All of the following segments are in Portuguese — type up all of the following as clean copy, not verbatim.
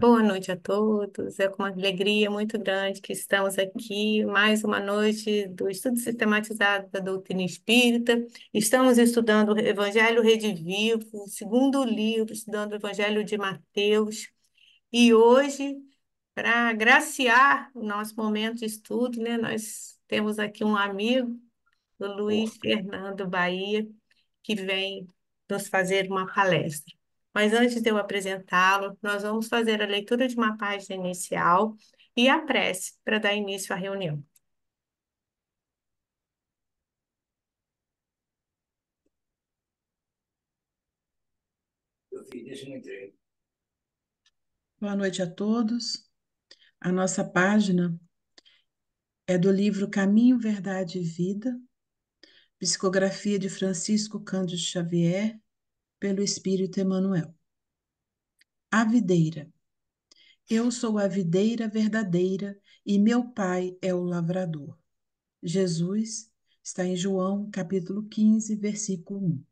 Boa noite a todos. É com uma alegria muito grande que estamos aqui, mais uma noite do estudo sistematizado da doutrina espírita. Estamos estudando o Evangelho Redivivo, o segundo livro, estudando o Evangelho de Mateus. E hoje, para agraciar o nosso momento de estudo, né, nós temos aqui um amigo, o Luiz Fernando Bahia, que vem nos fazer uma palestra. Mas antes de eu apresentá-lo, nós vamos fazer a leitura de uma página inicial e a prece para dar início à reunião. Boa noite a todos. A nossa página é do livro Caminho, Verdade e Vida, psicografia de Francisco Cândido Xavier, pelo Espírito Emmanuel. A videira. Eu sou a videira verdadeira e meu Pai é o lavrador. Jesus está em João, capítulo 15, versículo 1.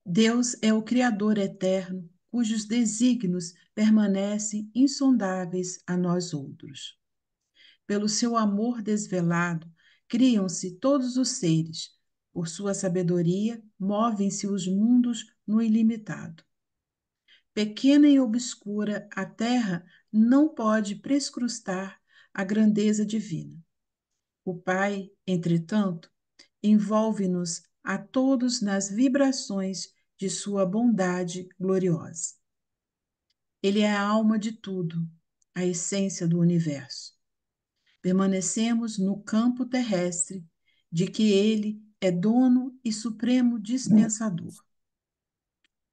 Deus é o Criador eterno, cujos desígnios permanecem insondáveis a nós outros. Pelo seu amor desvelado, criam-se todos os seres. Por sua sabedoria, movem-se os mundos no ilimitado. Pequena e obscura, a terra não pode prescrutar a grandeza divina. O Pai, entretanto, envolve-nos a todos nas vibrações de sua bondade gloriosa. Ele é a alma de tudo, a essência do universo. Permanecemos no campo terrestre de que ele é dono e supremo dispensador.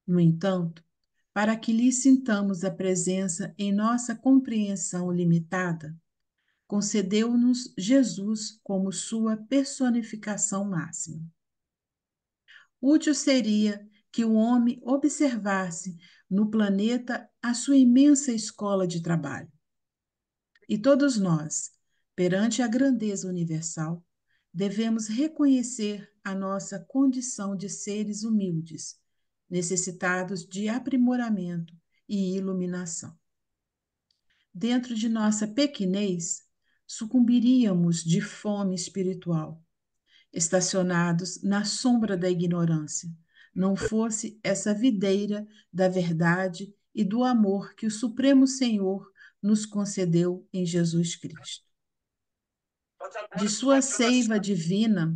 No entanto, para que lhe sintamos a presença em nossa compreensão limitada, concedeu-nos Jesus como sua personificação máxima. Útil seria que o homem observasse no planeta a sua imensa escola de trabalho. E todos nós, perante a grandeza universal, devemos reconhecer a nossa condição de seres humildes, necessitados de aprimoramento e iluminação. Dentro de nossa pequenez, sucumbiríamos de fome espiritual, estacionados na sombra da ignorância, não fosse essa videira da verdade e do amor que o Supremo Senhor nos concedeu em Jesus Cristo. De sua seiva divina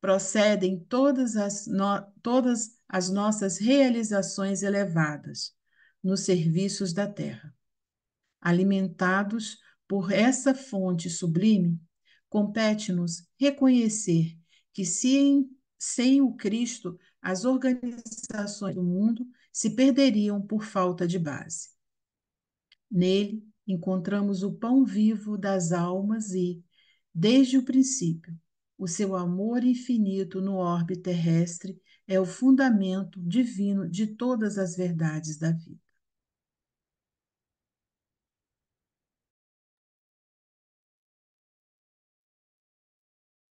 procedem todas as nossas realizações elevadas nos serviços da terra. Alimentados por essa fonte sublime, compete-nos reconhecer que sem o Cristo as organizações do mundo se perderiam por falta de base. Nele encontramos o pão vivo das almas e, desde o princípio, o seu amor infinito no orbe terrestre é o fundamento divino de todas as verdades da vida.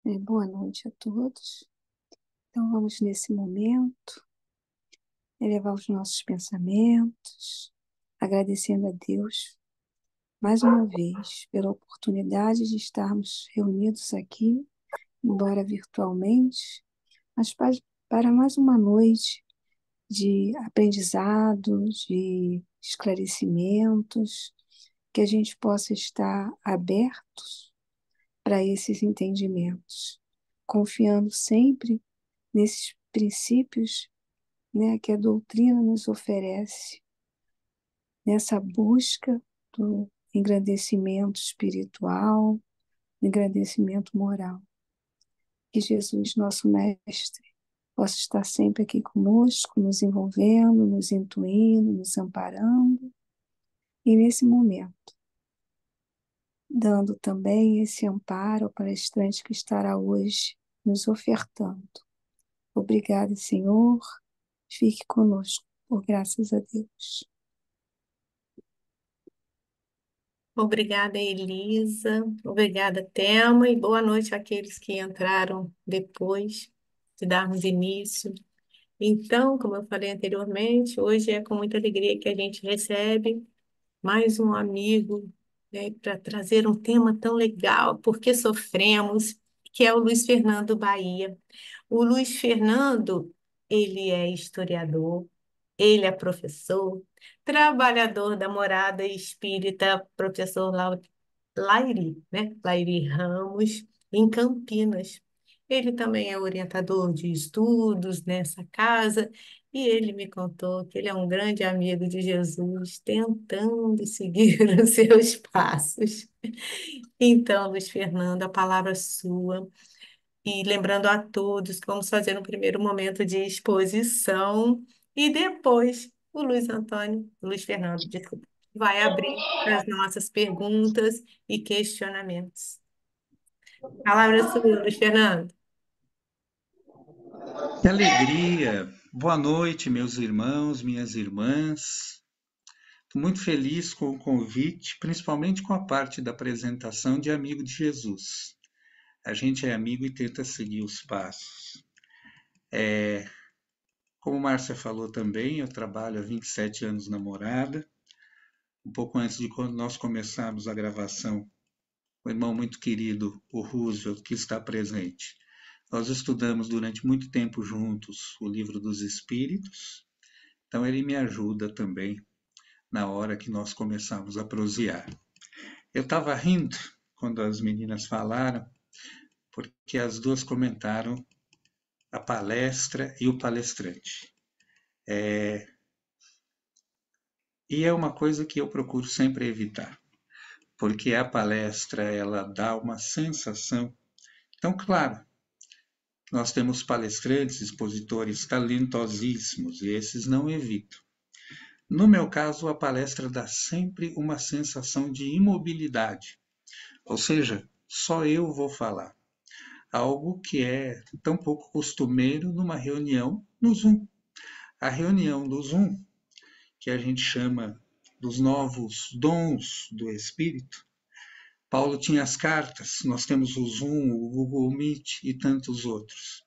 Boa noite a todos. Então, vamos nesse momento elevar os nossos pensamentos, agradecendo a Deus mais uma vez pela oportunidade de estarmos reunidos aqui, embora virtualmente, mas para mais uma noite de aprendizado, de esclarecimentos, que a gente possa estar abertos para esses entendimentos, confiando sempre nesses princípios, né, que a doutrina nos oferece, nessa busca do engrandecimento espiritual, do engrandecimento moral. Que Jesus, nosso Mestre, possa estar sempre aqui conosco, nos envolvendo, nos intuindo, nos amparando, e nesse momento, dando também esse amparo ao palestrante que estará hoje nos ofertando. Obrigada, Senhor. Fique conosco, por graças a Deus. Obrigada, Elisa. Obrigada, Thelma. E boa noite àqueles que entraram depois de darmos início. Então, como eu falei anteriormente, hoje é com muita alegria que a gente recebe mais um amigo, né, para trazer um tema tão legal, porque sofremos, que é o Luiz Fernando Bahia. O Luiz Fernando, ele é historiador, ele é professor, trabalhador da morada espírita, professor Lairi, né? Lairi Ramos, em Campinas. Ele também é orientador de estudos nessa casa e ele me contou que ele é um grande amigo de Jesus, tentando seguir os seus passos. Então, Luiz Fernando, a palavra é sua. E lembrando a todos que vamos fazer um primeiro momento de exposição e depois o Luiz Fernando, desculpa, vai abrir para as nossas perguntas e questionamentos. Palavra é sua, Luiz Fernando. Que alegria! Boa noite, meus irmãos, minhas irmãs. Estou muito feliz com o convite, principalmente com a parte da apresentação de Amigo de Jesus. A gente é amigo e tenta seguir os passos. Como Márcia falou também, eu trabalho há 27 anos na Morada. Um pouco antes de quando nós começarmos a gravação, o irmão muito querido, o Roosevelt, que está presente. Nós estudamos durante muito tempo juntos o Livro dos Espíritos, então ele me ajuda também na hora que nós começamos a prosear. Eu estava rindo quando as meninas falaram, porque as duas comentaram a palestra e o palestrante. E é uma coisa que eu procuro sempre evitar, porque a palestra ela dá uma sensação. Então, claro, nós temos palestrantes, expositores talentosíssimos, e esses não evitam. No meu caso, a palestra dá sempre uma sensação de imobilidade, ou seja, só eu vou falar. Algo que é tão pouco costumeiro numa reunião no Zoom. A reunião do Zoom, que a gente chama dos novos dons do Espírito. Paulo tinha as cartas, nós temos o Zoom, o Google Meet e tantos outros.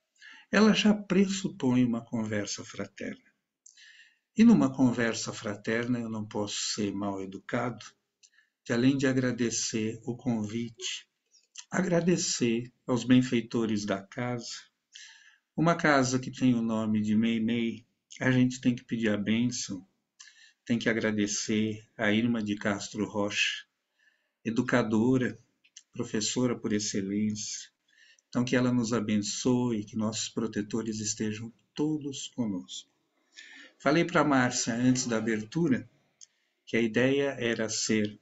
Ela já pressupõe uma conversa fraterna. E numa conversa fraterna eu não posso ser mal educado, que além de agradecer o convite, agradecer aos benfeitores da casa. Uma casa que tem o nome de Meimei, a gente tem que pedir a bênção, tem que agradecer a Irma de Castro Rocha, educadora, professora por excelência. Então que ela nos abençoe, que nossos protetores estejam todos conosco. Falei para a Márcia antes da abertura que a ideia era ser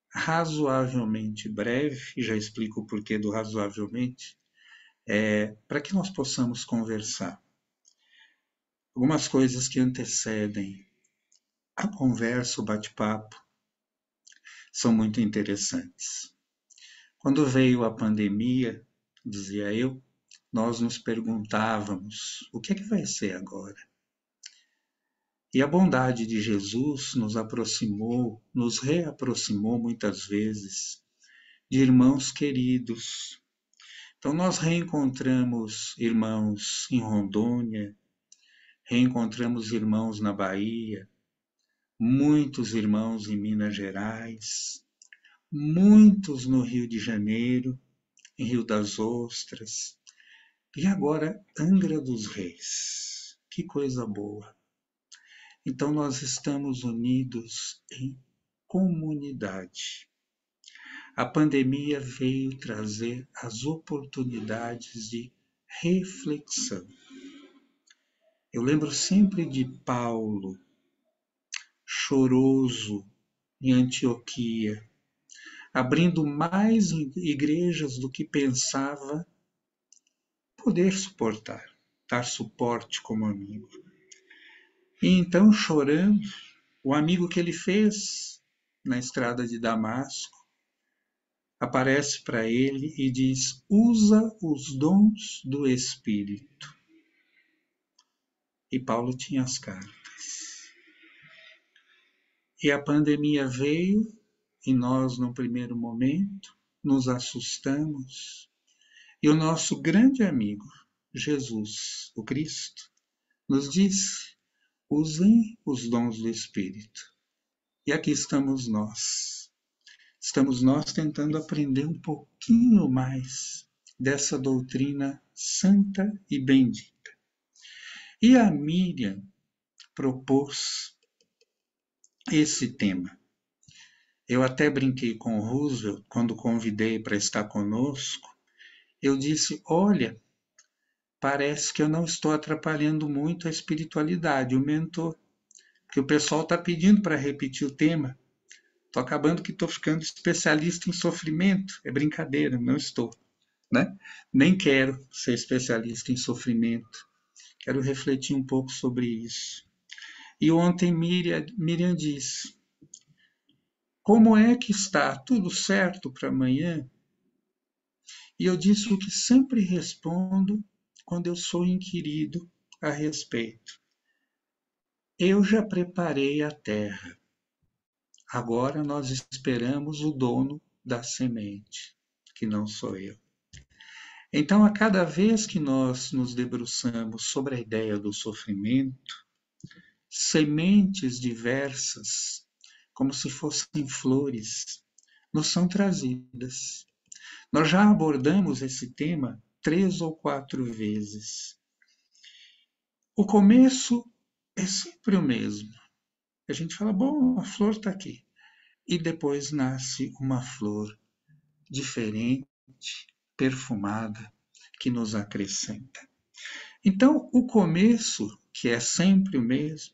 razoavelmente breve, e já explico o porquê do razoavelmente, para que nós possamos conversar. Algumas coisas que antecedem a conversa, o bate-papo, são muito interessantes. Quando veio a pandemia, dizia eu, nós nos perguntávamos, o que é que vai ser agora? E a bondade de Jesus nos aproximou, nos reaproximou muitas vezes de irmãos queridos. Então nós reencontramos irmãos em Rondônia, reencontramos irmãos na Bahia, muitos irmãos em Minas Gerais, muitos no Rio de Janeiro, em Rio das Ostras, e agora Angra dos Reis. Que coisa boa! Então nós estamos unidos em comunidade. A pandemia veio trazer as oportunidades de reflexão. Eu lembro sempre de Paulo, choroso, em Antioquia, abrindo mais igrejas do que pensava poder suportar, dar suporte como amigo. E então, chorando, o amigo que ele fez na estrada de Damasco aparece para ele e diz: usa os dons do Espírito. E Paulo tinha as cartas. E a pandemia veio e nós, no primeiro momento, nos assustamos. E o nosso grande amigo, Jesus, o Cristo, nos disse: usem os dons do Espírito. E aqui estamos nós. Estamos nós tentando aprender um pouquinho mais dessa doutrina santa e bendita. E a Miriam propôs esse tema. Eu até brinquei com o Roosevelt quando convidei para estar conosco. Eu disse: olha, parece que eu não estou atrapalhando muito a espiritualidade, o mentor, porque o pessoal está pedindo para repetir o tema. Estou acabando que estou ficando especialista em sofrimento. É brincadeira, não estou. Né? Nem quero ser especialista em sofrimento. Quero refletir um pouco sobre isso. E ontem Miriam disse: como é que está? Tudo certo para amanhã? E eu disse o que sempre respondo quando eu sou inquirido a respeito. Eu já preparei a terra. Agora nós esperamos o dono da semente, que não sou eu. Então, a cada vez que nós nos debruçamos sobre a ideia do sofrimento, sementes diversas, como se fossem flores, nos são trazidas. Nós já abordamos esse tema 3 ou 4 vezes. O começo é sempre o mesmo. A gente fala: bom, a flor está aqui. E depois nasce uma flor diferente, perfumada, que nos acrescenta. Então, o começo, que é sempre o mesmo,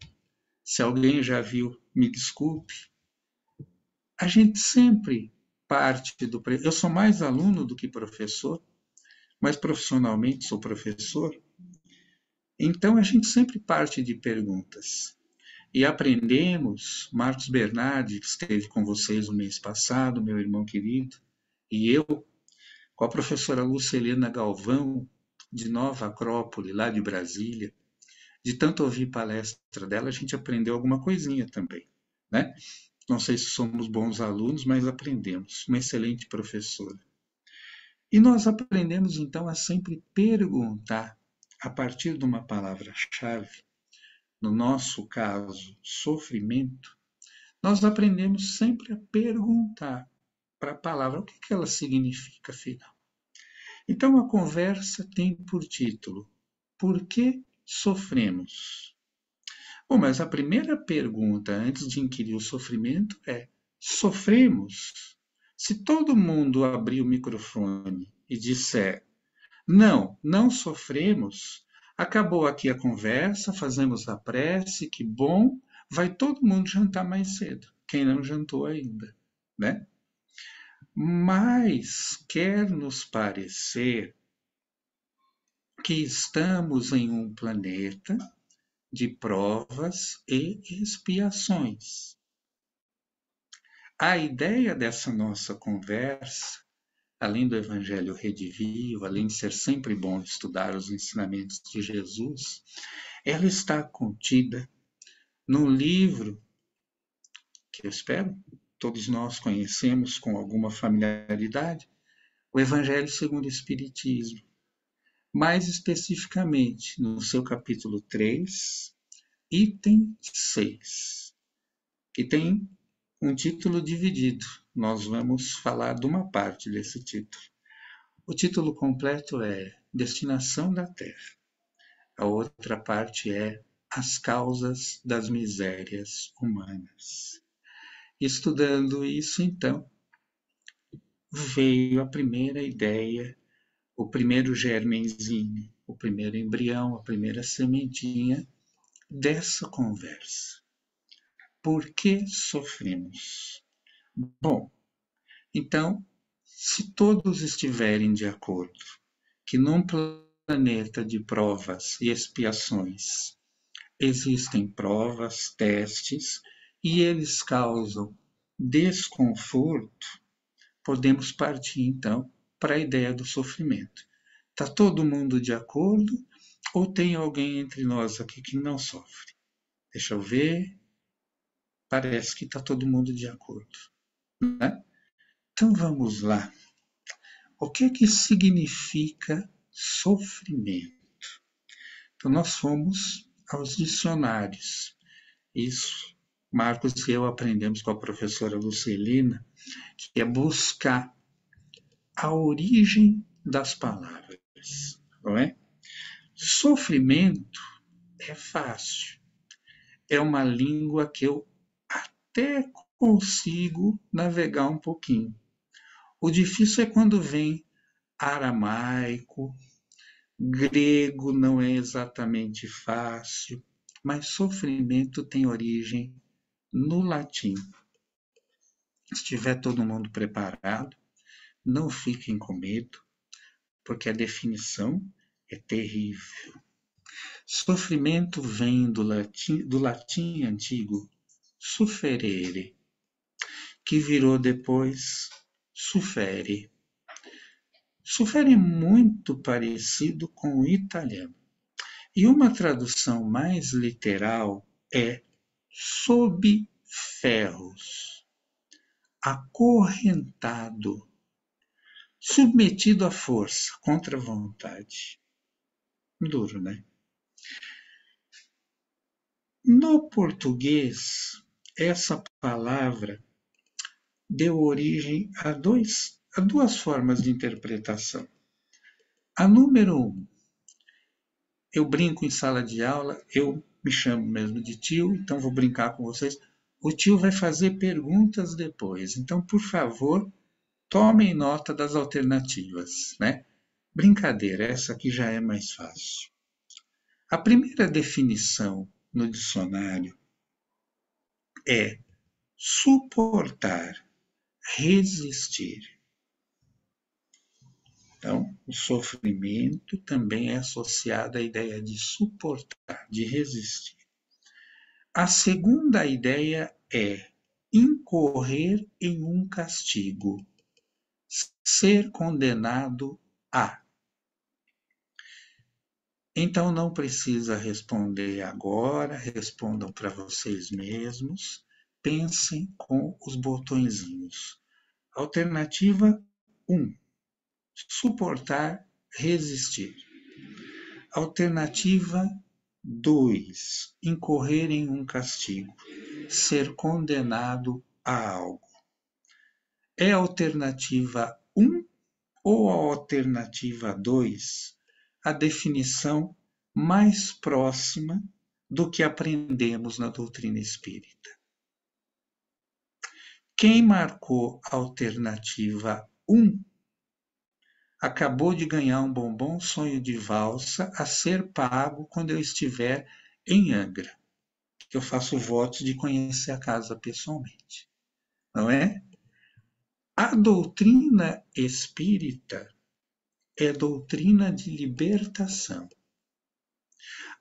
se alguém já viu, me desculpe, a gente sempre parte do... Eu sou mais aluno do que professor, mas profissionalmente sou professor, então a gente sempre parte de perguntas. E aprendemos, Marcos Bernardi, que esteve com vocês no mês passado, meu irmão querido, e eu, com a professora Lucilena Galvão, de Nova Acrópole, lá de Brasília, de tanto ouvir palestra dela, a gente aprendeu alguma coisinha também, né? Não sei se somos bons alunos, mas aprendemos. Uma excelente professora. E nós aprendemos, então, a sempre perguntar, a partir de uma palavra-chave, no nosso caso, sofrimento, nós aprendemos sempre a perguntar para a palavra o que ela significa, afinal. Então, a conversa tem por título: por que sofremos? Bom, mas a primeira pergunta, antes de inquirir o sofrimento, é: sofremos? Se todo mundo abrir o microfone e disser: não, não sofremos, acabou aqui a conversa, fazemos a prece, que bom, vai todo mundo jantar mais cedo, quem não jantou ainda, né? Mas quer nos parecer que estamos em um planeta de provas e expiações. A ideia dessa nossa conversa, além do Evangelho Redivivo, além de ser sempre bom estudar os ensinamentos de Jesus, ela está contida num livro que eu espero todos nós conhecemos com alguma familiaridade, o Evangelho segundo o Espiritismo. Mais especificamente, no seu capítulo 3, item 6, que tem um título dividido. Nós vamos falar de uma parte desse título. O título completo é Destinação da Terra. A outra parte é As Causas das Misérias Humanas. Estudando isso, então, veio a primeira ideia, o primeiro germenzinho, o primeiro embrião, a primeira sementinha dessa conversa. Por que sofremos? Bom, então, se todos estiverem de acordo que num planeta de provas e expiações existem provas, testes, e eles causam desconforto, podemos partir então para a ideia do sofrimento. Está todo mundo de acordo ou tem alguém entre nós aqui que não sofre? Deixa eu ver. Parece que está todo mundo de acordo, né? Então vamos lá. O que significa sofrimento? Então nós fomos aos dicionários. Isso, Marcos e eu aprendemos com a professora Lucilina, que é buscar a origem das palavras, não é? Sofrimento é fácil. É uma língua que eu até consigo navegar um pouquinho. O difícil é quando vem aramaico, grego não é exatamente fácil, mas sofrimento tem origem no latim. Se estiver todo mundo preparado, não fiquem com medo, porque a definição é terrível. Sofrimento vem do latim antigo sufferere, que virou depois suffere. Suffere é muito parecido com o italiano. E uma tradução mais literal é sob ferros, acorrentado, submetido à força, contra a vontade. Duro, né? No português, essa palavra deu origem a duas formas de interpretação. A número 1, eu brinco em sala de aula, eu me chamo mesmo de tio, então vou brincar com vocês. O tio vai fazer perguntas depois, então, por favor, tomem nota das alternativas, né? Brincadeira, essa aqui já é mais fácil. A primeira definição no dicionário é suportar, resistir. Então, o sofrimento também é associado à ideia de suportar, de resistir. A segunda ideia é incorrer em um castigo, ser condenado a. Então, não precisa responder agora, respondam para vocês mesmos, pensem com os botõezinhos. Alternativa 1. Suportar, resistir. Alternativa 2. Incorrer em um castigo. Ser condenado a algo. É a alternativa 1 ou a alternativa 2 a definição mais próxima do que aprendemos na doutrina espírita? Quem marcou a alternativa 1 acabou de ganhar um bombom sonho de valsa a ser pago quando eu estiver em Angra, que eu faço votos de conhecer a casa pessoalmente, não é? A doutrina espírita é doutrina de libertação.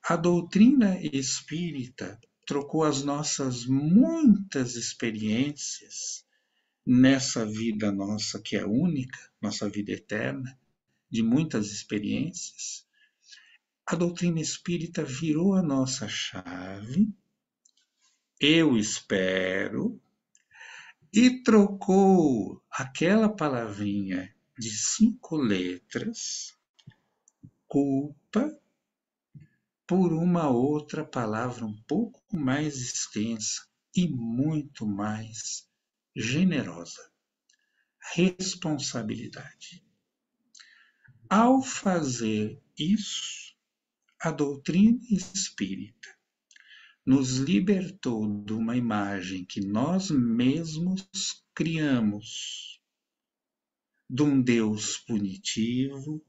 A doutrina espírita trocou as nossas muitas experiências nessa vida nossa que é única, nossa vida eterna, de muitas experiências. A doutrina espírita virou a nossa chave, eu espero, e trocou aquela palavrinha de 5 letras, culpa, por uma outra palavra um pouco mais extensa e muito mais generosa: responsabilidade. Ao fazer isso, a doutrina espírita nos libertou de uma imagem que nós mesmos criamos, de um Deus punitivo,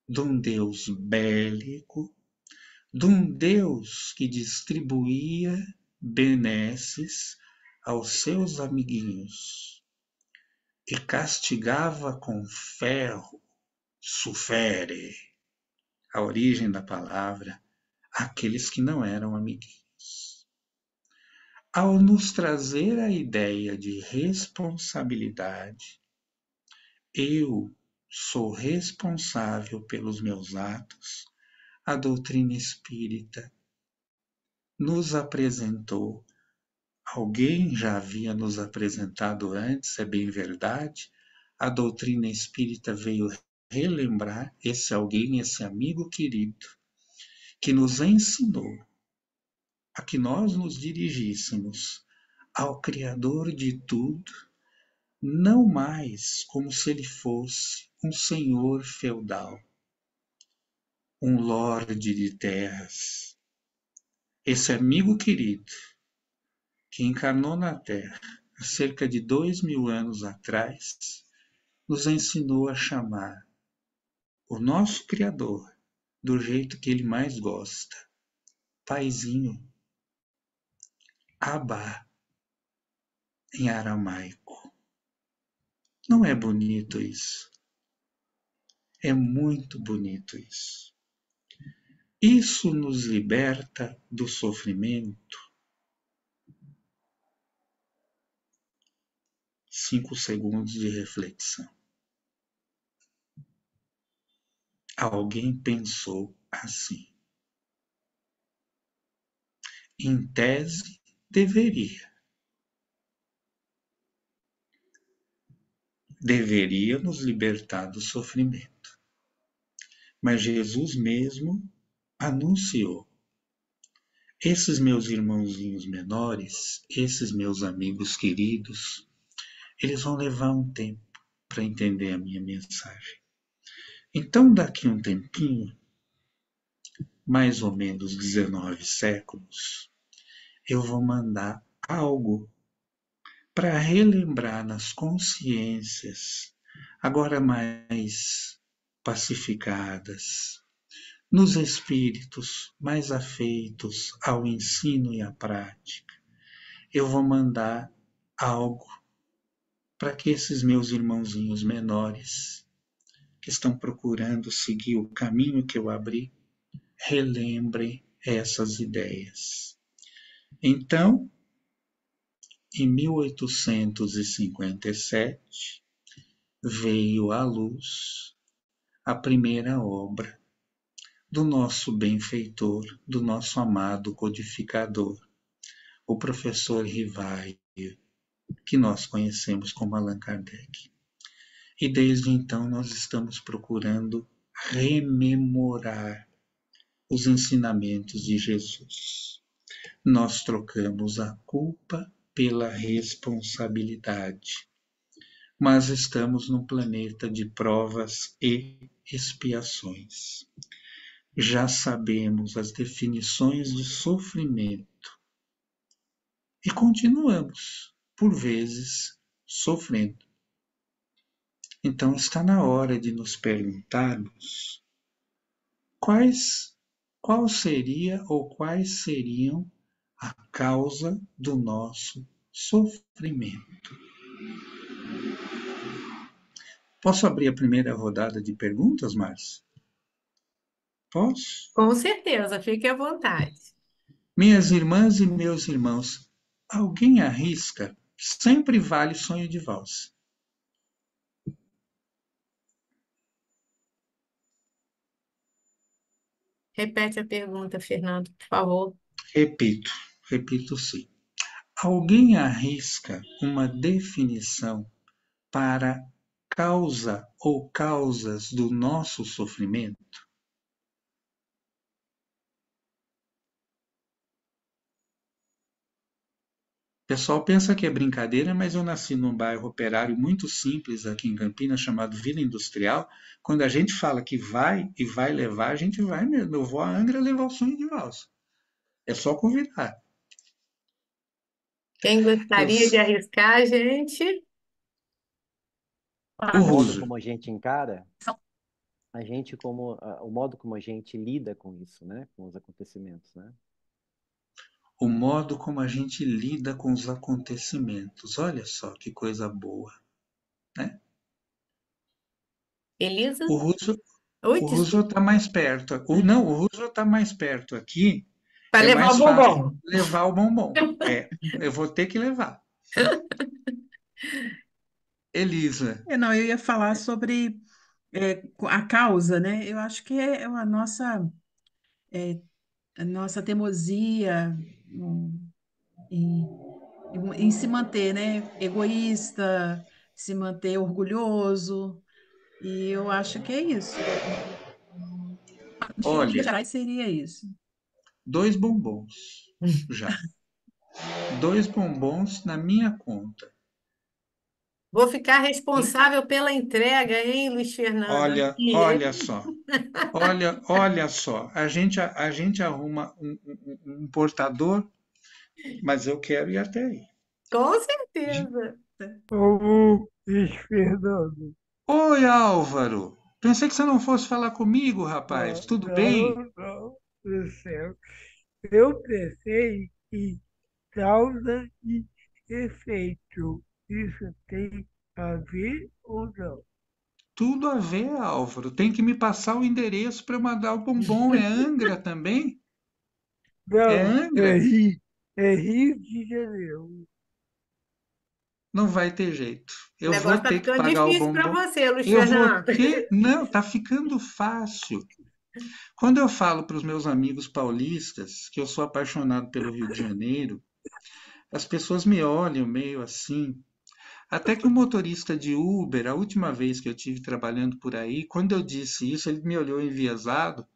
de um Deus bélico, de um Deus que distribuía benesses aos seus amiguinhos e castigava com ferro, sufere, a origem da palavra, aqueles que não eram amiguinhos. Ao nos trazer a ideia de responsabilidade, eu sou responsável pelos meus atos, a doutrina espírita nos apresentou. Alguém já havia nos apresentado antes, é bem verdade. A doutrina espírita veio relembrar esse alguém, esse amigo querido, que nos ensinou a que nós nos dirigíssemos ao Criador de tudo, não mais como se ele fosse um senhor feudal, um lorde de terras. Esse amigo querido que encarnou na Terra há cerca de 2000 anos atrás, nos ensinou a chamar o nosso Criador do jeito que ele mais gosta, Paizinho, Abba, em aramaico. Não é bonito isso? É muito bonito isso. Isso nos liberta do sofrimento. 5 segundos de reflexão. Alguém pensou assim. Em tese, deveria. Deveria nos libertar do sofrimento. Mas Jesus mesmo anunciou: esses meus irmãozinhos menores, esses meus amigos queridos, eles vão levar um tempo para entender a minha mensagem. Então, daqui um tempinho, mais ou menos 19 séculos, eu vou mandar algo para relembrar nas consciências, agora mais pacificadas, nos espíritos mais afeitos ao ensino e à prática. Eu vou mandar algo para que esses meus irmãozinhos menores, que estão procurando seguir o caminho que eu abri, relembrem essas ideias. Então, em 1857, veio à luz a primeira obra do nosso benfeitor, do nosso amado codificador, o professor Rivaio, que nós conhecemos como Allan Kardec. E desde então nós estamos procurando rememorar os ensinamentos de Jesus. Nós trocamos a culpa pela responsabilidade, mas estamos num planeta de provas e expiações. Já sabemos as definições de sofrimento e continuamos, por vezes, sofrendo. Então está na hora de nos perguntarmos qual seria ou quais seriam a causa do nosso sofrimento. Posso abrir a primeira rodada de perguntas, Márcia? Posso? Com certeza, fique à vontade. Minhas irmãs e meus irmãos, alguém arrisca? Sempre vale sonho de valsa. Repete a pergunta, Fernando, por favor. Repito sim. Alguém arrisca uma definição para causa ou causas do nosso sofrimento? O pessoal pensa que é brincadeira, mas eu nasci num bairro operário muito simples aqui em Campinas, chamado Vila Industrial. Quando a gente fala que vai e vai levar, a gente vai mesmo. Eu vou a Angra levar o sonho de valsa. É só convidar. Quem Eu, gostaria de arriscar, gente? o O modo Ruso. como a gente encara, o modo como a gente lida com isso, né? Com os acontecimentos, né? O modo como a gente lida com os acontecimentos. Olha só que coisa boa, né? Elisa? O Russo, Oi, o Russo desculpa. está mais perto. Não, o Russo está mais perto aqui. Para É levar mais o fácil bombom. levar o bombom. Eu vou ter que levar. Elisa, Não, eu ia falar sobre a causa, né? Eu acho que é é, a nossa teimosia em, em se manter, né? Egoísta, se manter orgulhoso. E eu acho que é isso. Acho que em linhas olha, gerais seria isso. 2 bombons. já. 2 bombons na minha conta. Vou ficar E responsável pela entrega, hein, Luiz Fernando? olha, Aqui, olha hein? só. Olha só. A gente arruma um portador, mas eu quero ir até aí. Com certeza. Ô, Luiz Fernando, Oi, Álvaro. Pensei que você não fosse falar comigo, rapaz. Tudo bem? não, do céu. Eu pensei em causa e efeito. Isso tem a ver ou não? Tudo a ver, Álvaro. Tem que me passar o endereço para eu mandar o bombom. É Angra também? É Não, Angra? É Rio de Janeiro. Não vai ter jeito. O Eu vou negócio está ter que ficando pagar o difícil para bombom. você, Luiz Eu vou Fernando. ter. Não, tá ficando fácil. Quando eu falo para os meus amigos paulistas que eu sou apaixonado pelo Rio de Janeiro, as pessoas me olham meio assim. Até que o motorista de Uber, a última vez que eu tive trabalhando por aí, quando eu disse isso, ele me olhou enviesado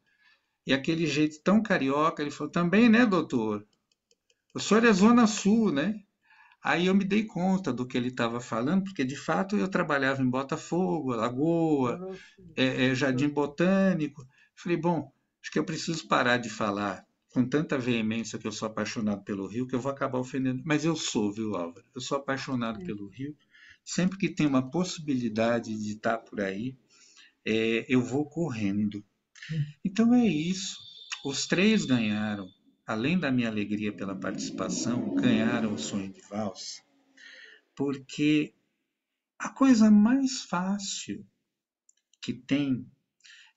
e aquele jeito tão carioca, ele falou: também, né, doutor? O senhor é Zona Sul, né? Aí eu me dei conta do que ele estava falando, porque de fato eu trabalhava em Botafogo, Lagoa, Zona Sul. Jardim Botânico. Falei, bom, acho que eu preciso parar de falar com tanta veemência que eu sou apaixonado pelo Rio, que eu vou acabar ofendendo. Mas eu sou, viu, Álvaro? Eu sou apaixonado pelo Rio. Sempre que tem uma possibilidade de estar por aí, eu vou correndo. Então é isso. Os 3 ganharam. Além da minha alegria pela participação, ganharam o sonho de valsa, porque a coisa mais fácil que tem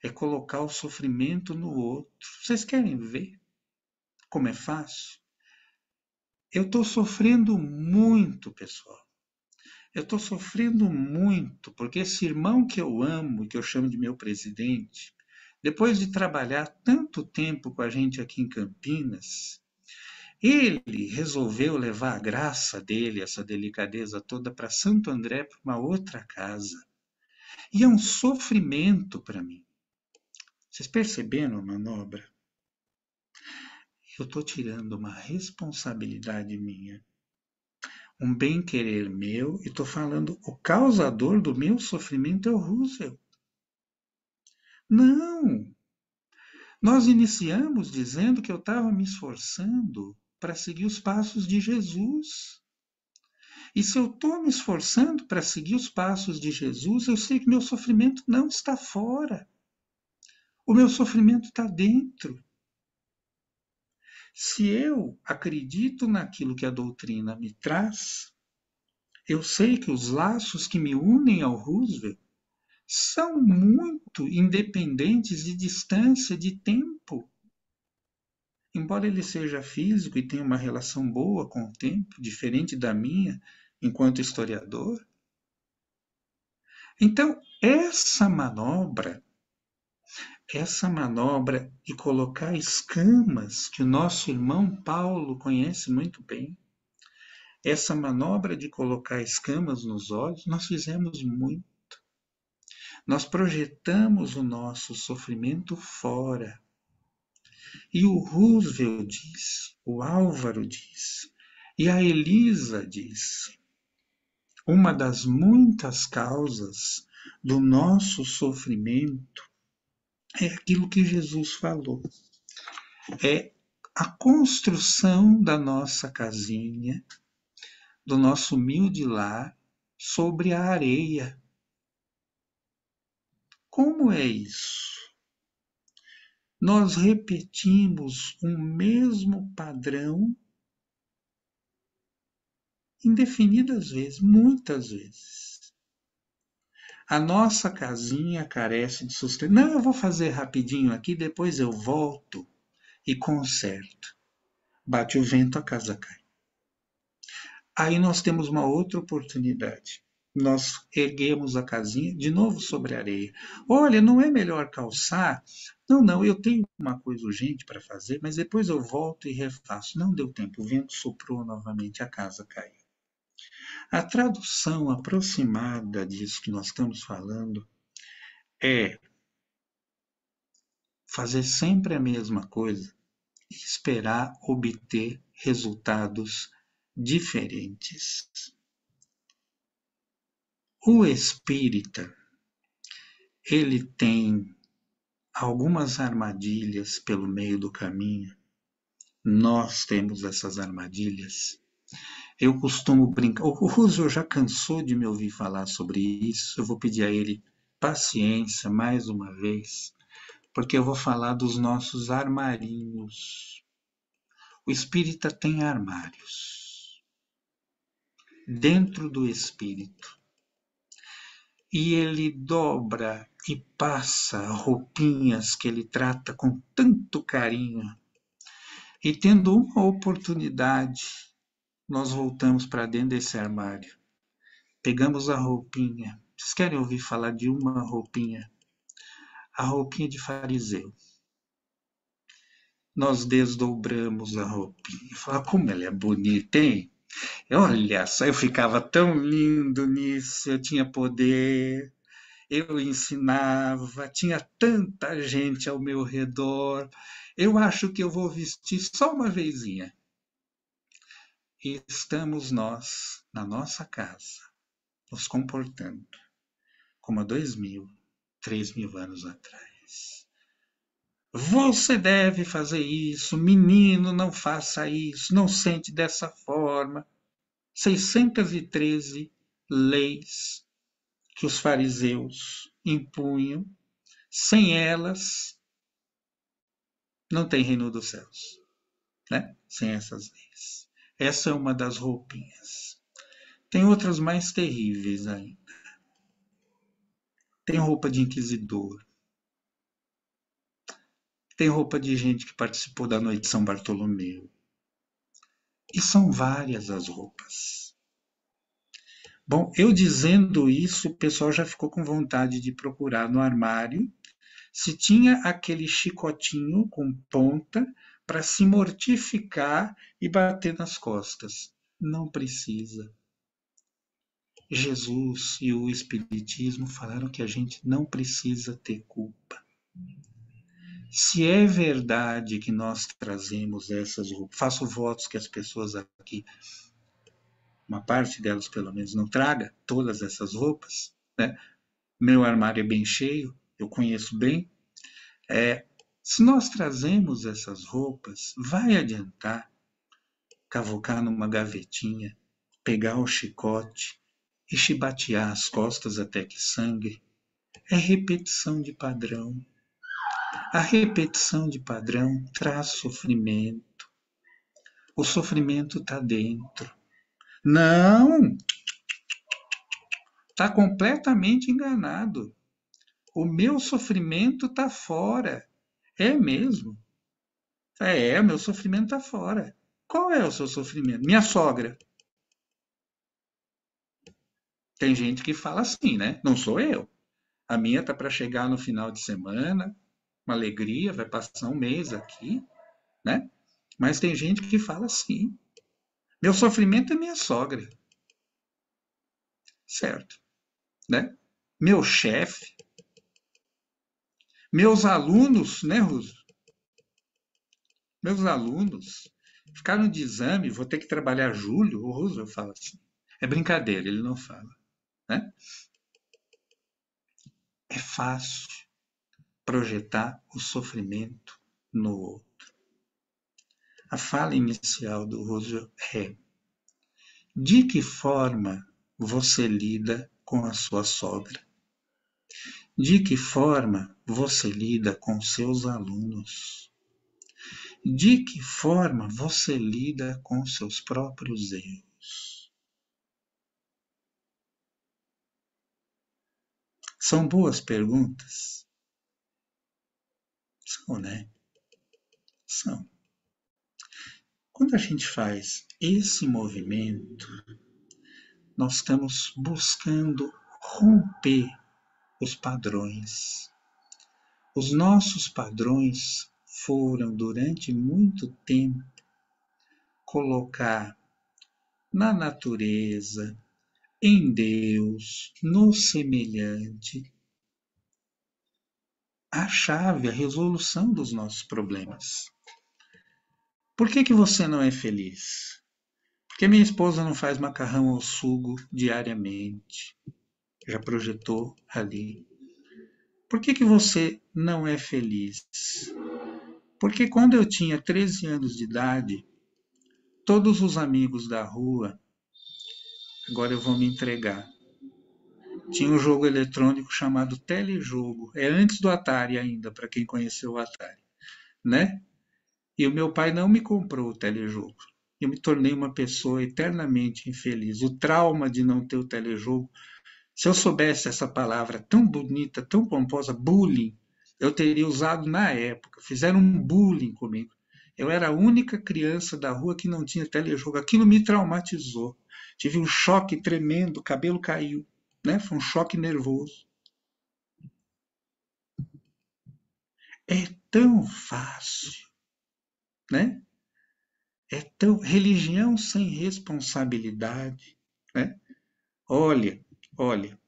é colocar o sofrimento no outro. Vocês querem ver como é fácil? Eu estou sofrendo muito, pessoal. Eu estou sofrendo muito, porque esse irmão que eu amo, que eu chamo de meu presidente, depois de trabalhar tanto tempo com a gente aqui em Campinas, ele resolveu levar a graça dele, essa delicadeza toda, para Santo André, para uma outra casa. E é um sofrimento para mim. Vocês perceberam a manobra? Eu estou tirando uma responsabilidade minha, um bem-querer meu, e estou falando, o causador do meu sofrimento é o Roosevelt. Não! Nós iniciamos dizendo que eu estava me esforçando para seguir os passos de Jesus. E se eu estou me esforçando para seguir os passos de Jesus, eu sei que meu sofrimento não está fora. O meu sofrimento está dentro. Se eu acredito naquilo que a doutrina me traz, eu sei que os laços que me unem ao Roosevelt são muito independentes de distância, de tempo. Embora ele seja físico e tenha uma relação boa com o tempo, diferente da minha, enquanto historiador. Então, essa manobra de colocar escamas, que o nosso irmão Paulo conhece muito bem, essa manobra de colocar escamas nos olhos, nós fizemos muito. Nós projetamos o nosso sofrimento fora. E o Roosevelt disse, o Álvaro disse, e a Elisa disse, uma das muitas causas do nosso sofrimento é aquilo que Jesus falou. É a construção da nossa casinha, do nosso humilde lar, sobre a areia. Como é isso? Nós repetimos um mesmo padrão indefinidas vezes, muitas vezes. A nossa casinha carece de sustento. Não, eu vou fazer rapidinho aqui, depois eu volto e conserto. Bate o vento, a casa cai. Aí nós temos uma outra oportunidade. Nós erguemos a casinha de novo sobre a areia. Olha, não é melhor calçar? Não, eu tenho uma coisa urgente para fazer, mas depois eu volto e refaço. Não deu tempo, o vento soprou novamente, a casa caiu. A tradução aproximada disso que nós estamos falando é fazer sempre a mesma coisa e esperar obter resultados diferentes. O espírita, ele tem algumas armadilhas pelo meio do caminho. Nós temos essas armadilhas. Eu costumo brincar. O Russo já cansou de me ouvir falar sobre isso. Eu vou pedir a ele paciência mais uma vez, porque eu vou falar dos nossos armarinhos. O espírita tem armários dentro do espírito. E ele dobra e passa roupinhas que ele trata com tanto carinho. E tendo uma oportunidade, nós voltamos para dentro desse armário. Pegamos a roupinha. Vocês querem ouvir falar de uma roupinha? A roupinha de fariseu. Nós desdobramos a roupinha. Fala, como ela é bonita, hein? Olha só, eu ficava tão lindo nisso, eu tinha poder, eu ensinava, tinha tanta gente ao meu redor. Eu acho que eu vou vestir só uma vezinha. E estamos nós, na nossa casa, nos comportando como há 2.000, 3.000 anos atrás. Você deve fazer isso, menino, não faça isso, não sente dessa forma. 613 leis que os fariseus impunham, sem elas não tem reino dos céus, né? Sem essas leis. Essa é uma das roupinhas. Tem outras mais terríveis ainda. Tem roupa de inquisidor. Tem roupa de gente que participou da noite de São Bartolomeu. E são várias as roupas. Bom, eu dizendo isso, o pessoal já ficou com vontade de procurar no armário se tinha aquele chicotinho com ponta para se mortificar e bater nas costas. Não precisa. Jesus e o Espiritismo falaram que a gente não precisa ter culpa. Se é verdade que nós trazemos essas roupas, faço votos que as pessoas aqui, uma parte delas pelo menos, não traga todas essas roupas, né? Meu armário é bem cheio, eu conheço bem. Se nós trazemos essas roupas, vai adiantar cavocar numa gavetinha, pegar o chicote e chibatear as costas até que sangre? É repetição de padrão. A repetição de padrão traz sofrimento. O sofrimento está dentro. Não! Está completamente enganado. O meu sofrimento está fora. É mesmo? O meu sofrimento está fora. Qual é o seu sofrimento? Minha sogra. Tem gente que fala assim, né? Não sou eu. A minha está para chegar no final de semana, uma alegria, vai passar um mês aqui, né? Mas tem gente que fala assim. Meu sofrimento é minha sogra. Certo, né? Meu chefe, meus alunos, né, Ruso? Meus alunos ficaram de exame, vou ter que trabalhar julho. O Ruso fala assim. É brincadeira, ele não fala, né? É fácil projetar o sofrimento no outro. A fala inicial do Ruso é: de que forma você lida com a sua sogra? De que forma você lida com seus alunos? De que forma você lida com seus próprios erros? São boas perguntas? São, né? São. Quando a gente faz esse movimento, nós estamos buscando romper os padrões. Os nossos padrões foram, durante muito tempo, colocar na natureza, em Deus, no semelhante, a chave, a resolução dos nossos problemas. Por que que você não é feliz? Porque minha esposa não faz macarrão ao sugo diariamente. Já projetou ali. Por que que você não é feliz? Porque quando eu tinha 13 anos de idade, todos os amigos da rua, agora eu vou me entregar, tinha um jogo eletrônico chamado Telejogo. É antes do Atari ainda, para quem conheceu o Atari, né? E o meu pai não me comprou o telejogo. Eu me tornei uma pessoa eternamente infeliz. O trauma de não ter o telejogo. Se eu soubesse essa palavra tão bonita, tão pomposa, bullying, eu teria usado na época. Fizeram um bullying comigo. Eu era a única criança da rua que não tinha telejogo. Aquilo me traumatizou. Tive um choque tremendo, o cabelo caiu, né? Foi um choque nervoso. É tão fácil, né? É tão religião sem responsabilidade, né? Olha, olha,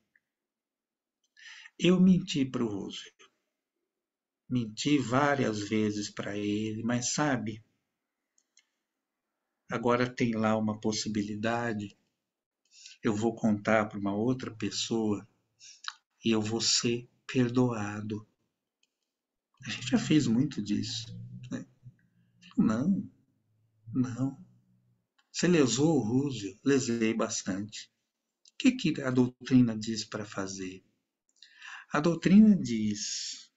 eu menti para o Roosevelt, menti várias vezes para ele, mas sabe, agora tem lá uma possibilidade, eu vou contar para uma outra pessoa e eu vou ser perdoado. A gente já fez muito disso, né? Não, não. Você lesou o Roosevelt? Lesei bastante. O que a doutrina diz para fazer? A doutrina diz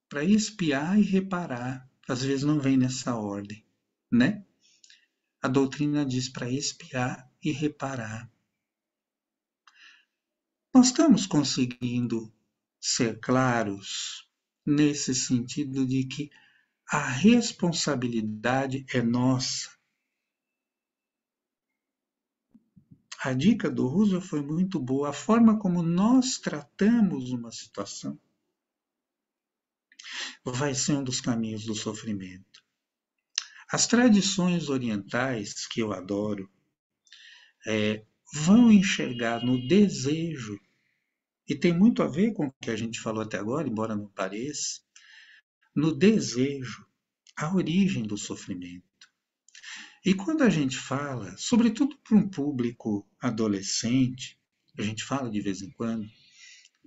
para espiar e reparar. Às vezes não vem nessa ordem, né? A doutrina diz para espiar e reparar. Nós estamos conseguindo ser claros nesse sentido de que a responsabilidade é nossa. A dica do Roosevelt foi muito boa. A forma como nós tratamos uma situação vai ser um dos caminhos do sofrimento. As tradições orientais, que eu adoro, vão enxergar no desejo, e tem muito a ver com o que a gente falou até agora, embora não pareça, no desejo, a origem do sofrimento. E quando a gente fala, sobretudo para um público adolescente, a gente fala de vez em quando,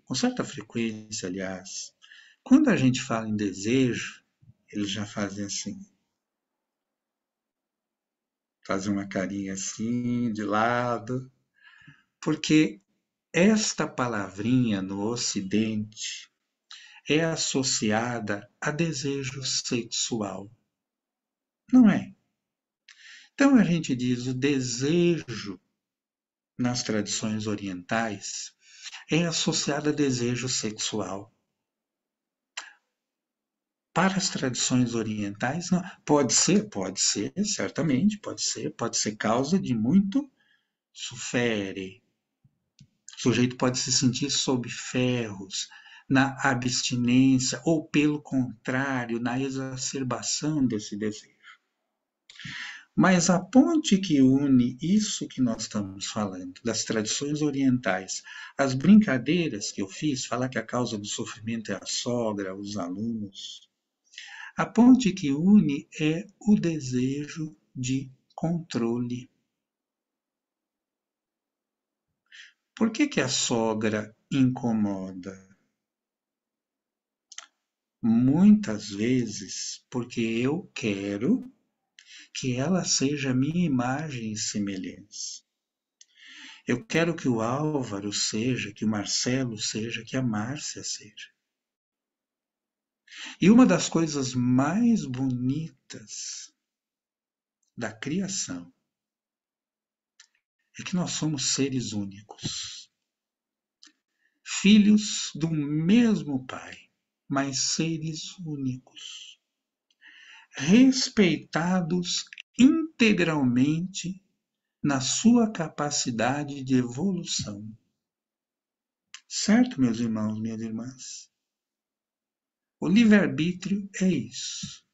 com certa frequência, aliás, quando a gente fala em desejo, eles já fazem assim, fazem uma carinha assim, de lado, porque esta palavrinha no Ocidente é associada a desejo sexual, não é? Então a gente diz o desejo nas tradições orientais é associado a desejo sexual. Para as tradições orientais, não. Pode ser, certamente, pode ser causa de muito sufere. O sujeito pode se sentir sob ferros, na abstinência, ou pelo contrário, na exacerbação desse desejo. Mas a ponte que une isso que nós estamos falando, das tradições orientais, as brincadeiras que eu fiz, falar que a causa do sofrimento é a sogra, os alunos, a ponte que une é o desejo de controle. Por que a sogra incomoda? Muitas vezes porque eu quero que ela seja minha imagem e semelhança. Eu quero que o Álvaro seja, que o Marcelo seja, que a Márcia seja. E uma das coisas mais bonitas da criação é que nós somos seres únicos. Filhos do mesmo Pai, mas seres únicos. Respeitados integralmente na sua capacidade de evolução. Certo, meus irmãos, minhas irmãs? O livre-arbítrio é isso.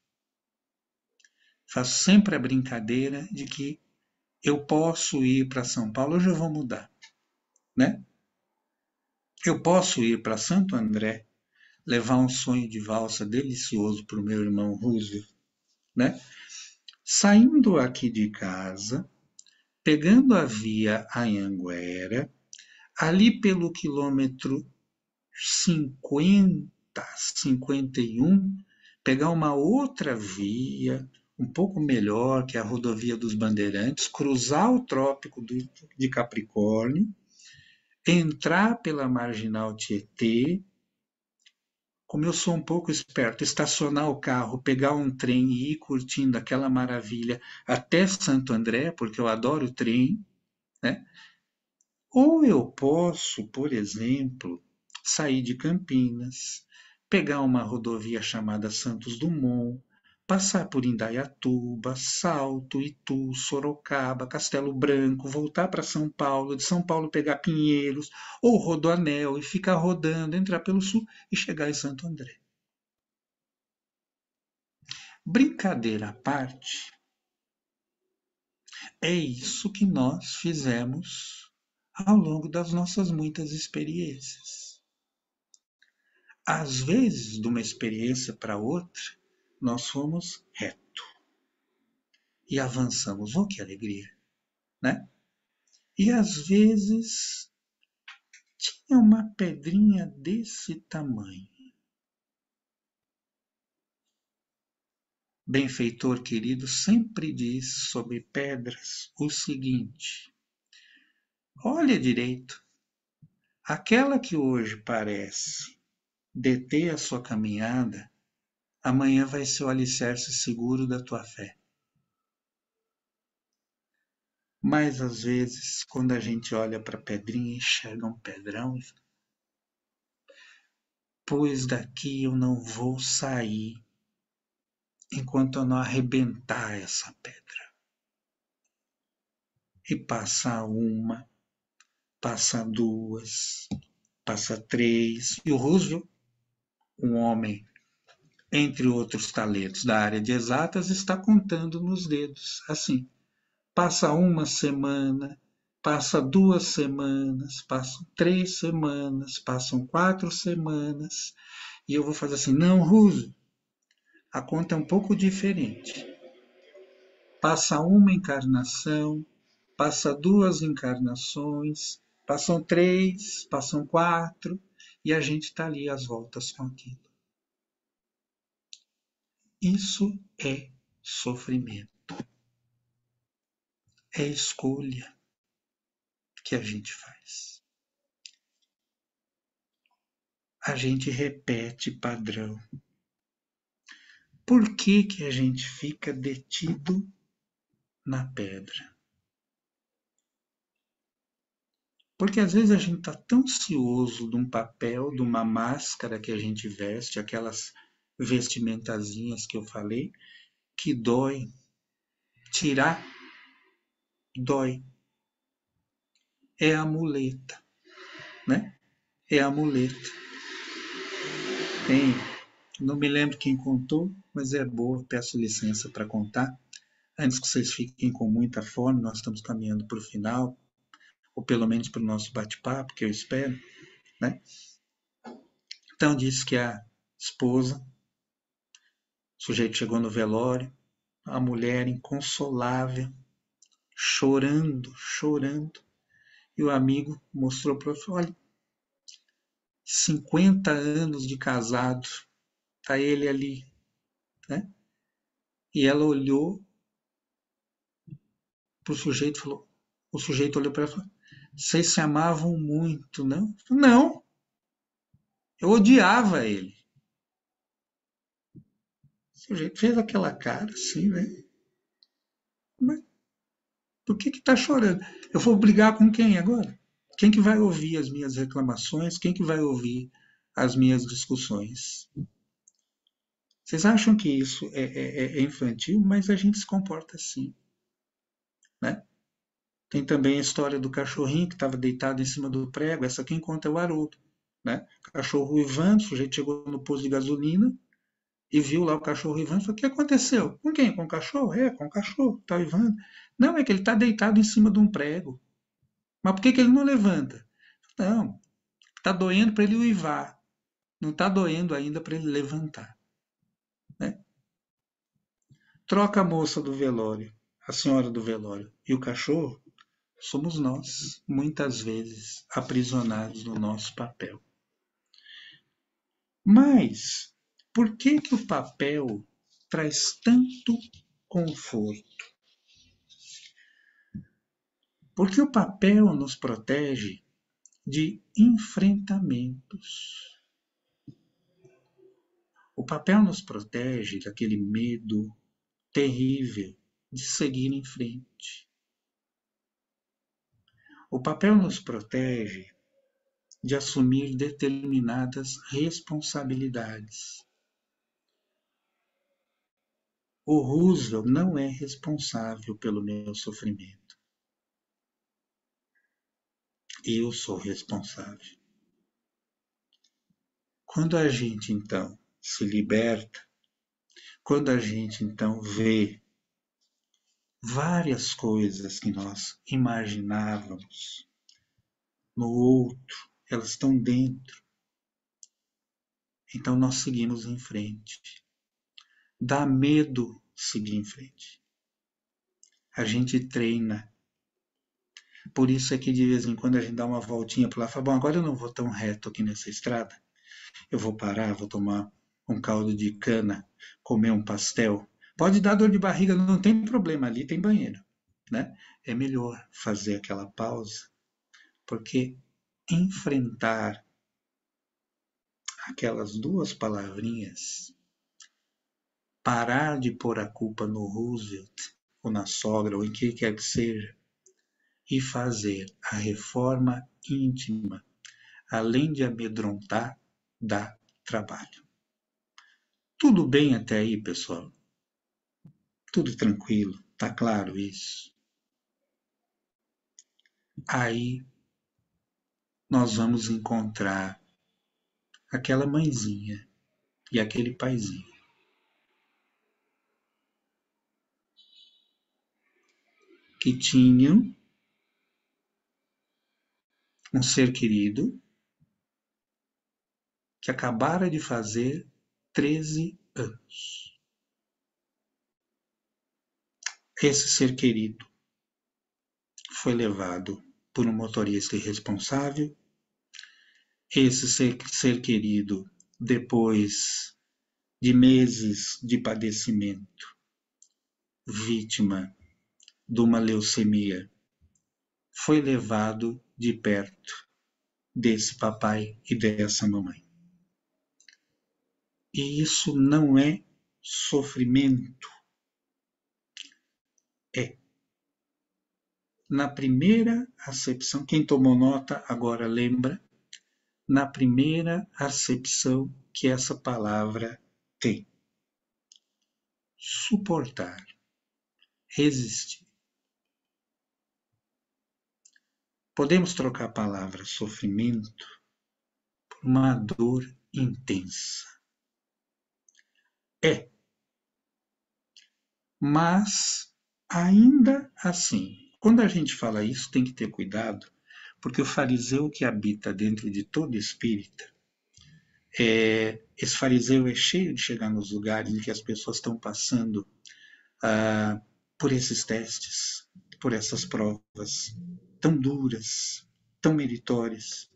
Faço sempre a brincadeira de que eu posso ir para São Paulo, hoje eu vou mudar, né? Eu posso ir para Santo André, levar um sonho de valsa delicioso para o meu irmão Roosevelt, né? Saindo aqui de casa, pegando a via Anhanguera, ali pelo quilômetro 50, 51, pegar uma outra via, um pouco melhor, que é a rodovia dos Bandeirantes, cruzar o Trópico de Capricórnio, entrar pela Marginal Tietê. Como eu sou um pouco esperto, estacionar o carro, pegar um trem e ir curtindo aquela maravilha até Santo André, porque eu adoro trem, né? Ou eu posso, por exemplo, sair de Campinas, pegar uma rodovia chamada Santos Dumont, passar por Indaiatuba, Salto, Itu, Sorocaba, Castelo Branco, voltar para São Paulo, de São Paulo pegar Pinheiros ou Rodoanel e ficar rodando, entrar pelo sul e chegar em Santo André. Brincadeira à parte, é isso que nós fizemos ao longo das nossas muitas experiências. Às vezes, de uma experiência para outra, nós fomos reto e avançamos. Oh, que alegria, né? E às vezes tinha uma pedrinha desse tamanho. Benfeitor querido sempre diz sobre pedras o seguinte: olha direito, aquela que hoje parece deter a sua caminhada, amanhã vai ser o alicerce seguro da tua fé. Mas às vezes, quando a gente olha para a pedrinha e enxerga um pedrão, pois daqui eu não vou sair enquanto eu não arrebentar essa pedra. E passa uma, passa duas, passa três, e o Roosevelt, um homem, entre outros talentos da área de exatas, está contando nos dedos, assim. Passa uma semana, passa 2 semanas, passam 3 semanas, passam 4 semanas, e eu vou fazer assim, não, Ruso, a conta é um pouco diferente. Passa uma encarnação, passa 2 encarnações, passam 3, passam 4, e a gente está ali às voltas com aquilo. Isso é sofrimento. É escolha que a gente faz. A gente repete padrão. Por que que a gente fica detido na pedra? Porque às vezes a gente está tão ansioso de um papel, de uma máscara que a gente veste, aquelas vestimentazinhas que eu falei, que dói. Tirar dói. É a muleta, né? É a muleta. Não me lembro quem contou, mas é boa, peço licença para contar. Antes que vocês fiquem com muita fome, nós estamos caminhando para o final, ou pelo menos para o nosso bate-papo, que eu espero, né? Então disse que a esposa, o sujeito chegou no velório, a mulher inconsolável, chorando, e o amigo mostrou para ela, olha, 50 anos de casado, tá ele ali, né? E ela olhou para o sujeito e falou, o sujeito olhou para ela e falou, vocês se amavam muito, não? Não, eu odiava ele. O sujeito fez aquela cara assim, né? Mas por que está chorando? Eu vou brigar com quem agora? Quem que vai ouvir as minhas reclamações? Quem que vai ouvir as minhas discussões? Vocês acham que isso é infantil, mas a gente se comporta assim, né? Tem também a história do cachorrinho que estava deitado em cima do prego. Essa quem conta é o Haroldo, né? Cachorro uivando, o sujeito chegou no posto de gasolina e viu lá o cachorro uivando e falou, o que aconteceu? Com quem? Com o cachorro? É, com o cachorro, está uivando. Não, é que ele está deitado em cima de um prego. Mas por que ele não levanta? Não, está doendo para ele uivar. Não está doendo ainda para ele levantar. Né? Troca a moça do velório, a senhora do velório e o cachorro, somos nós, muitas vezes aprisionados no nosso papel. Mas por que o papel traz tanto conforto? Porque o papel nos protege de enfrentamentos. O papel nos protege daquele medo terrível de seguir em frente. O papel nos protege de assumir determinadas responsabilidades. O Roosevelt não é responsável pelo meu sofrimento. Eu sou responsável. Quando a gente, então, se liberta, quando a gente, então, vê várias coisas que nós imaginávamos no outro, elas estão dentro. Então nós seguimos em frente. Dá medo seguir em frente. A gente treina. Por isso é que de vez em quando a gente dá uma voltinha para lá e fala, bom, agora eu não vou tão reto aqui nessa estrada. Eu vou parar, vou tomar um caldo de cana, comer um pastel. Pode dar dor de barriga, não tem problema, ali tem banheiro, né? É melhor fazer aquela pausa, porque enfrentar aquelas duas palavrinhas, parar de pôr a culpa no Roosevelt, ou na sogra, ou em quem quer que seja, e fazer a reforma íntima, além de amedrontar, dá trabalho. Tudo bem até aí, pessoal? Tudo tranquilo, tá claro isso? Aí nós vamos encontrar aquela mãezinha e aquele paizinho que tinham um ser querido que acabara de fazer 13 anos. Esse ser querido foi levado por um motorista irresponsável. Esse ser querido, depois de meses de padecimento, vítima de uma leucemia, foi levado de perto desse papai e dessa mamãe. E isso não é sofrimento. É. Na primeira acepção, quem tomou nota agora lembra, na primeira acepção que essa palavra tem. Suportar, resistir. Podemos trocar a palavra sofrimento por uma dor intensa. É. Mas, ainda assim, quando a gente fala isso, tem que ter cuidado, porque o fariseu que habita dentro de todo espírita, esse fariseu é cheio de chegar nos lugares em que as pessoas estão passando por esses testes, por essas provas tão duras, tão meritórias.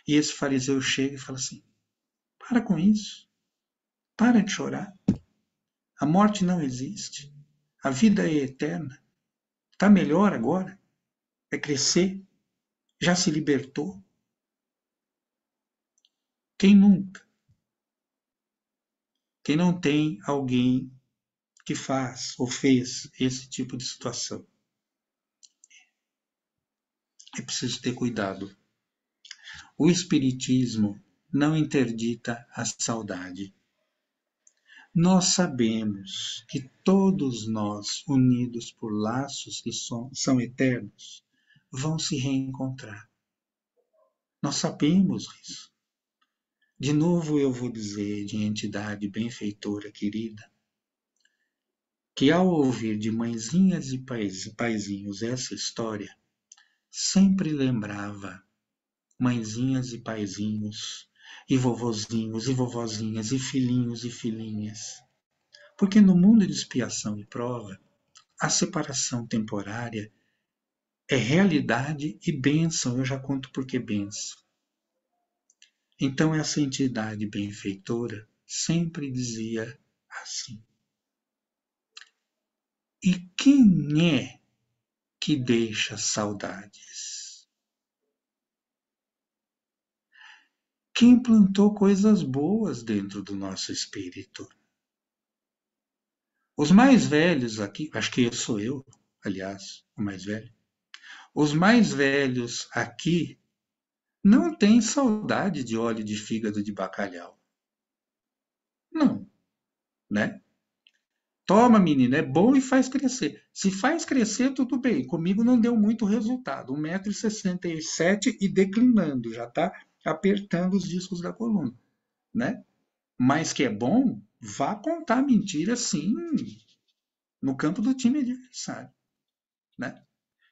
E esse fariseu chega e fala assim, para com isso, para de chorar, a morte não existe, a vida é eterna, está melhor agora, é crescer, já se libertou. Quem nunca? Quem não tem alguém que faz ou fez esse tipo de situação? É preciso ter cuidado. O Espiritismo não interdita a saudade. Nós sabemos que todos nós, unidos por laços que são eternos, vão se reencontrar. Nós sabemos isso. De novo eu vou dizer, de entidade benfeitora querida, que ao ouvir de mãezinhas e paizinhos essa história, sempre lembrava mãezinhas e paizinhos, e vovozinhos e vovozinhas, e filhinhos e filhinhas, Porque no mundo de expiação e prova, a separação temporária é realidade e bênção. Eu já conto por que bênção. Então essa entidade benfeitora sempre dizia assim: e quem é que deixa saudades? Quem plantou coisas boas dentro do nosso espírito? Os mais velhos aqui, acho que sou eu, aliás, o mais velho. Os mais velhos aqui não têm saudade de óleo de fígado de bacalhau. Não, né? Toma, menina, é bom e faz crescer. Se faz crescer, tudo bem. Comigo não deu muito resultado. 1,67 m e declinando, já está apertando os discos da coluna, né? Mas que é bom, vá contar mentira sim no campo do time adversário, né?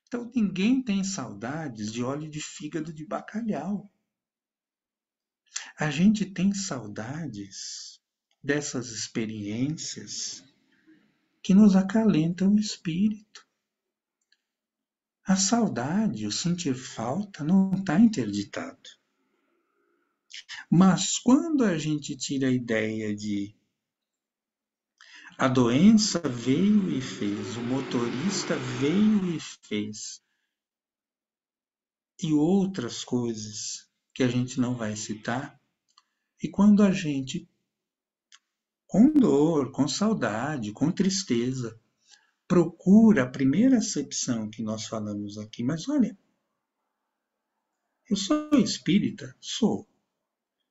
Então ninguém tem saudades de óleo de fígado de bacalhau. A gente tem saudades dessas experiências que nos acalentam o espírito. A saudade, o sentir falta, não está interditado. Mas quando a gente tira a ideia de a doença veio e fez, o motorista veio e fez, e outras coisas que a gente não vai citar, e quando a gente, com dor, com saudade, com tristeza, procura a primeira acepção que nós falamos aqui, mas olha, eu sou espírita? Sou.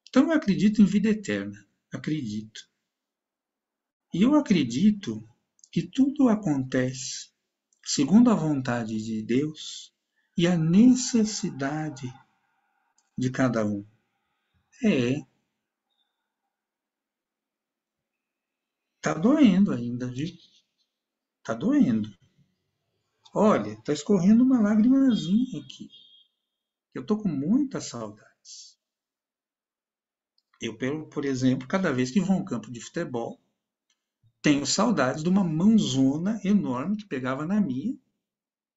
Então eu acredito em vida eterna, acredito. E eu acredito que tudo acontece segundo a vontade de Deus e a necessidade de cada um. Tá doendo ainda, viu? Tá doendo. Olha, tá escorrendo uma lagrimazinha aqui. Eu tô com muitas saudades. Eu, por exemplo, cada vez que vou a um campo de futebol, tenho saudades de uma mãozona enorme que pegava na minha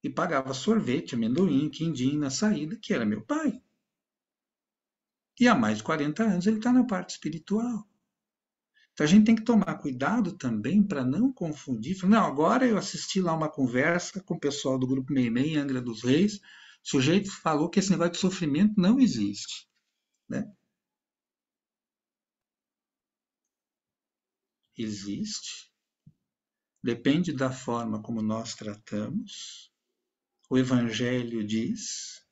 e pagava sorvete, amendoim, quindim na saída, que era meu pai. E há mais de 40 anos ele está na parte espiritual. Então a gente tem que tomar cuidado também para não confundir. Não, agora eu assisti lá uma conversa com o pessoal do Grupo Meimei em Angra dos Reis. O sujeito falou que esse negócio de sofrimento não existe, né? Existe. Depende da forma como nós tratamos. O Evangelho diz: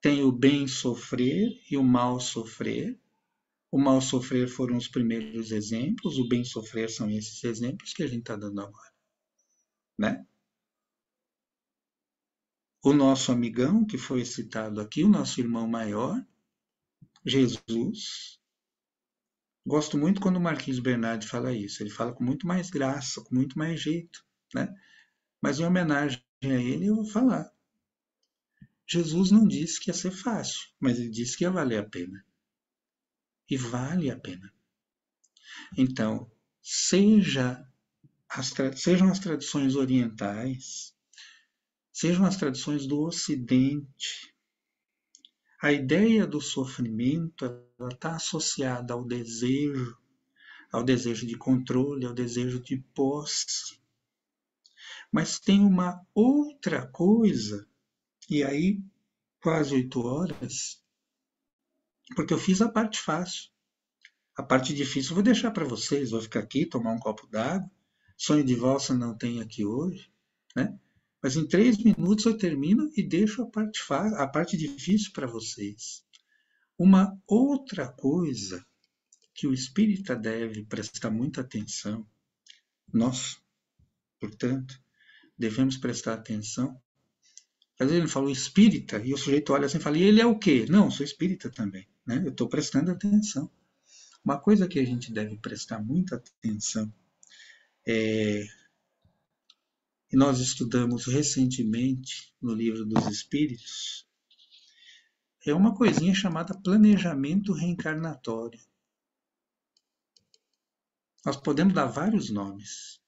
tem o bem sofrer e o mal sofrer. O mal sofrer foram os primeiros exemplos, o bem sofrer são esses exemplos que a gente está dando agora, né? O nosso amigão, que foi citado aqui, o nosso irmão maior, Jesus. Gosto muito quando o Marquinhos Bernardi fala isso. Ele fala com muito mais graça, com muito mais jeito, né? Mas em homenagem a ele, eu vou falar. Jesus não disse que ia ser fácil, mas ele disse que ia valer a pena. E vale a pena. Então, sejam as tradições orientais, sejam as tradições do Ocidente, a ideia do sofrimento está associada ao desejo de controle, ao desejo de posse. Mas tem uma outra coisa, e aí quase 8 horas, porque eu fiz a parte fácil. A parte difícil eu vou deixar para vocês, vou ficar aqui, tomar um copo d'água. Sonho de valsa não tem aqui hoje, né? Mas em 3 minutos eu termino e deixo a parte difícil para vocês. Uma outra coisa que o espírita deve prestar muita atenção, nós, portanto, devemos prestar atenção. Às vezes ele falou espírita, e o sujeito olha assim e fala, e ele é o quê? Não, sou espírita também, né? Eu estou prestando atenção. Uma coisa que a gente deve prestar muita atenção e nós estudamos recentemente no Livro dos Espíritos, é uma coisinha chamada planejamento reencarnatório. Nós podemos dar vários nomes,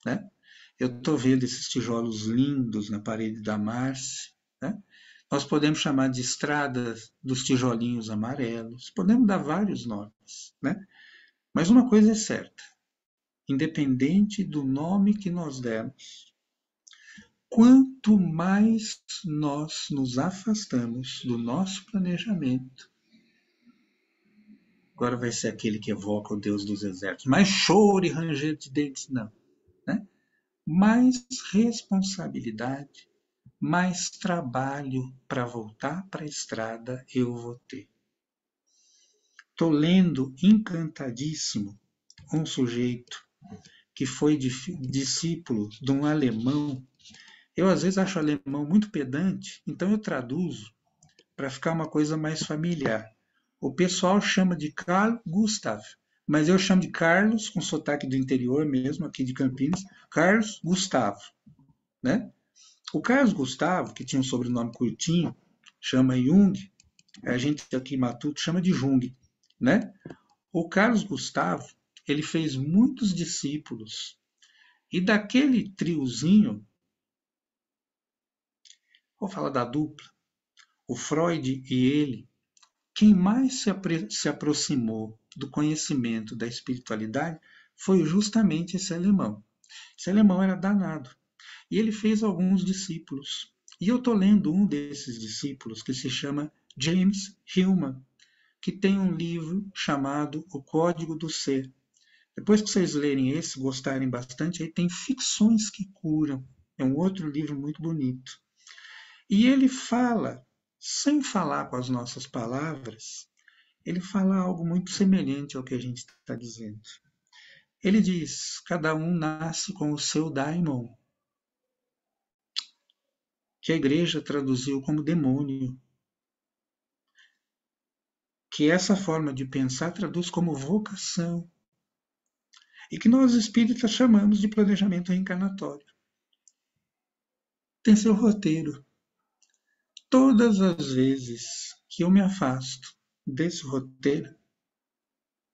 né? Eu estou vendo esses tijolos lindos na parede da Márcia, né? Nós podemos chamar de estrada dos tijolinhos amarelos, podemos dar vários nomes, né? Mas uma coisa é certa, independente do nome que nós demos, quanto mais nós nos afastamos do nosso planejamento, agora vai ser aquele que evoca o Deus dos exércitos, mais choro e ranger de dentes, não, né? Mais responsabilidade, mais trabalho para voltar para a estrada eu vou ter. Estou lendo encantadíssimo um sujeito que foi discípulo de um alemão. Eu às vezes acho alemão muito pedante, então eu traduzo para ficar uma coisa mais familiar. O pessoal chama de Carl Gustav, mas eu chamo de Carlos, com sotaque do interior mesmo, aqui de Campinas, Carlos Gustavo, né? O Carlos Gustavo, que tinha um sobrenome curtinho, chama Jung, a gente aqui em Matuto chama de Jung, né? O Carlos Gustavo, ele fez muitos discípulos, e daquele triozinho, vou falar da dupla, o Freud e ele, quem mais se aproximou do conhecimento da espiritualidade foi justamente esse alemão. Esse alemão era danado. E ele fez alguns discípulos. E eu estou lendo um desses discípulos que se chama James Hillman, que tem um livro chamado O Código do Ser. Depois que vocês lerem esse, gostarem bastante, aí tem Ficções que Curam. É um outro livro muito bonito. E ele fala, sem falar com as nossas palavras, ele fala algo muito semelhante ao que a gente está dizendo. Ele diz, cada um nasce com o seu daimon, que a igreja traduziu como demônio, que essa forma de pensar traduz como vocação, e que nós espíritas chamamos de planejamento reencarnatório. Tem seu roteiro. Todas as vezes que eu me afasto desse roteiro,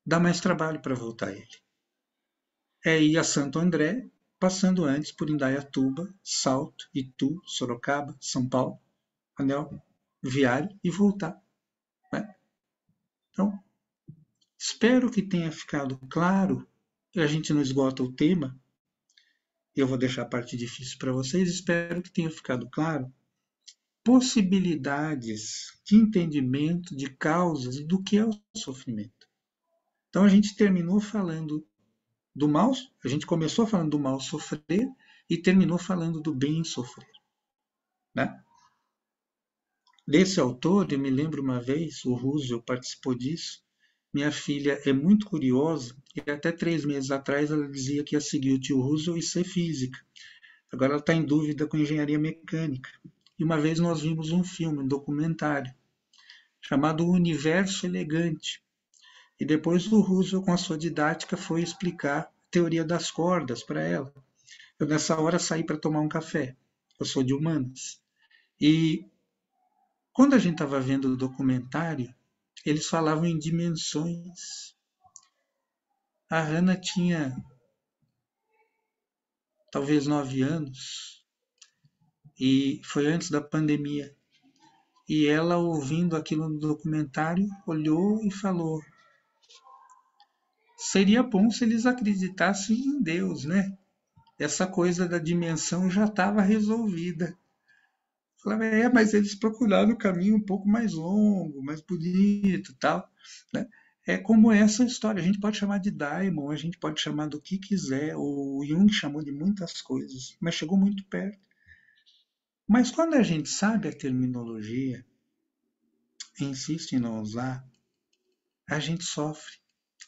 dá mais trabalho para voltar a ele. É ir a Santo André, passando antes por Indaiatuba, Salto, Itu, Sorocaba, São Paulo, Anel Viário e voltar. Né? Então, espero que tenha ficado claro, a gente não esgota o tema, eu vou deixar a parte difícil para vocês, espero que tenha ficado claro possibilidades de entendimento de causas e do que é o sofrimento. Então a gente terminou falando do mal, a gente começou falando do mal sofrer e terminou falando do bem sofrer. Né? Desse autor, eu me lembro uma vez, o Roosevelt participou disso, minha filha é muito curiosa e até 3 meses atrás ela dizia que ia seguir o tio Roosevelt e ser física. Agora ela está em dúvida com engenharia mecânica. E uma vez nós vimos um filme, um documentário, chamado O Universo Elegante. E depois o Roosevelt, com a sua didática, foi explicar a teoria das cordas para ela. Eu, nessa hora, saí para tomar um café. Eu sou de humanas. E quando a gente estava vendo o documentário, eles falavam em dimensões. A Hannah tinha talvez 9 anos, e foi antes da pandemia. E ela, ouvindo aquilo no documentário, olhou e falou: seria bom se eles acreditassem em Deus, né? Essa coisa da dimensão já estava resolvida. Eu falava, mas eles procuraram o caminho um pouco mais longo, mais bonito e tal. Né? É como essa história. A gente pode chamar de daimon, a gente pode chamar do que quiser. O Jung chamou de muitas coisas, mas chegou muito perto. Mas quando a gente sabe a terminologia, insiste em não usar, a gente sofre.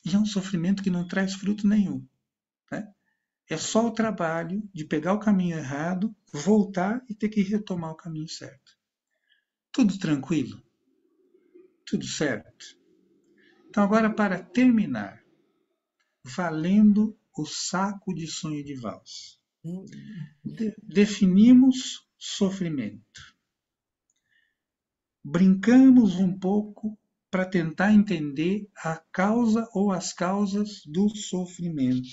E é um sofrimento que não traz fruto nenhum. Né? É só o trabalho de pegar o caminho errado, voltar e ter que retomar o caminho certo. Tudo tranquilo? Tudo certo? Então, agora, para terminar, valendo o saco de sonho de valsa. Definimos sofrimento. Brincamos um pouco para tentar entender a causa ou as causas do sofrimento.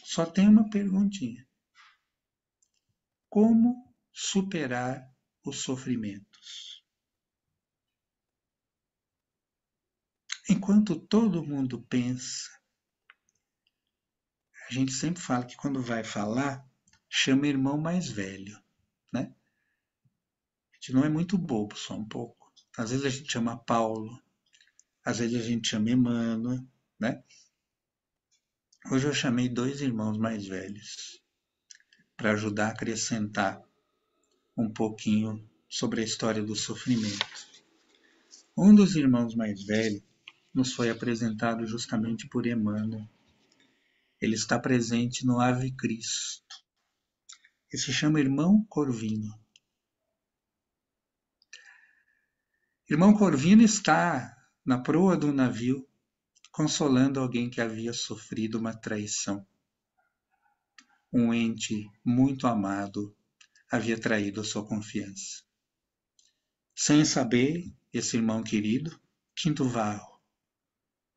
Só tem uma perguntinha. Como superar os sofrimentos? Enquanto todo mundo pensa, a gente sempre fala que quando vai falar, chama irmão mais velho, né? A gente não é muito bobo, só um pouco. Às vezes a gente chama Paulo, às vezes a gente chama Emmanuel, né? Hoje eu chamei 2 irmãos mais velhos para ajudar a acrescentar um pouquinho sobre a história do sofrimento. Um dos irmãos mais velhos nos foi apresentado justamente por Emmanuel. Ele está presente no Ave Cristo. Ele se chama Irmão Corvino. Irmão Corvino está na proa do navio, consolando alguém que havia sofrido uma traição. Um ente muito amado havia traído a sua confiança. Sem saber, esse irmão querido, Quinto Varro,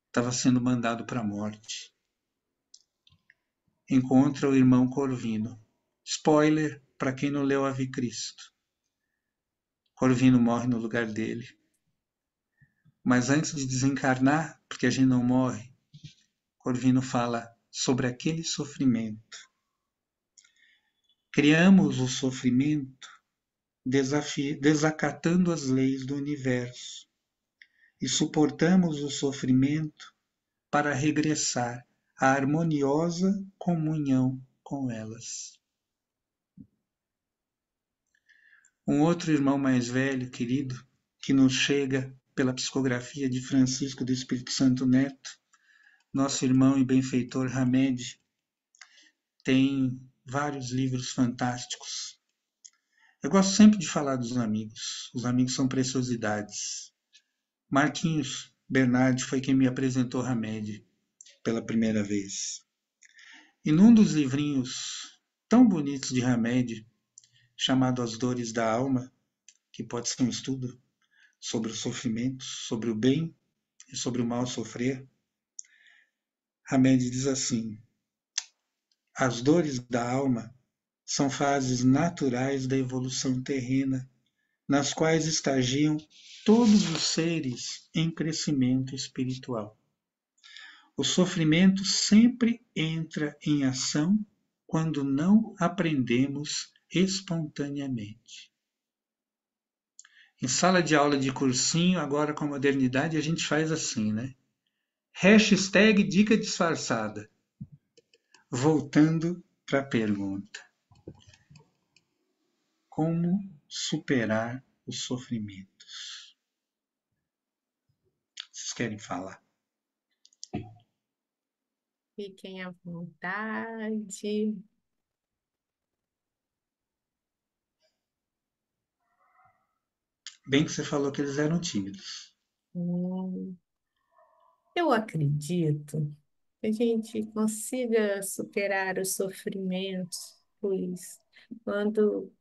estava sendo mandado para a morte. Encontra o irmão Corvino. Spoiler para quem não leu Ave Cristo. Corvino morre no lugar dele. Mas antes de desencarnar, porque a gente não morre, Corvino fala sobre aquele sofrimento. Criamos o sofrimento desacatando as leis do universo e suportamos o sofrimento para regressar à harmoniosa comunhão com elas. Um outro irmão mais velho, querido, que nos chega pela psicografia de Francisco do Espírito Santo Neto, nosso irmão e benfeitor Hamed, tem vários livros fantásticos. Eu gosto sempre de falar dos amigos. Os amigos são preciosidades. Marquinhos Bernardi foi quem me apresentou Hamed pela primeira vez. E num dos livrinhos tão bonitos de Hamed, chamado As Dores da Alma, que pode ser um estudo sobre o sofrimento, sobre o bem e sobre o mal sofrer, Hamed diz assim: as dores da alma são fases naturais da evolução terrena, nas quais estagiam todos os seres em crescimento espiritual. O sofrimento sempre entra em ação quando não aprendemos espontaneamente. Em sala de aula de cursinho, agora com a modernidade, a gente faz assim, né? Hashtag dica disfarçada. Voltando para a pergunta. Como superar os sofrimentos? Vocês querem falar? Fiquem à vontade. Bem que você falou que eles eram tímidos. Eu acredito que a gente consiga superar os sofrimentos, Luiz, quando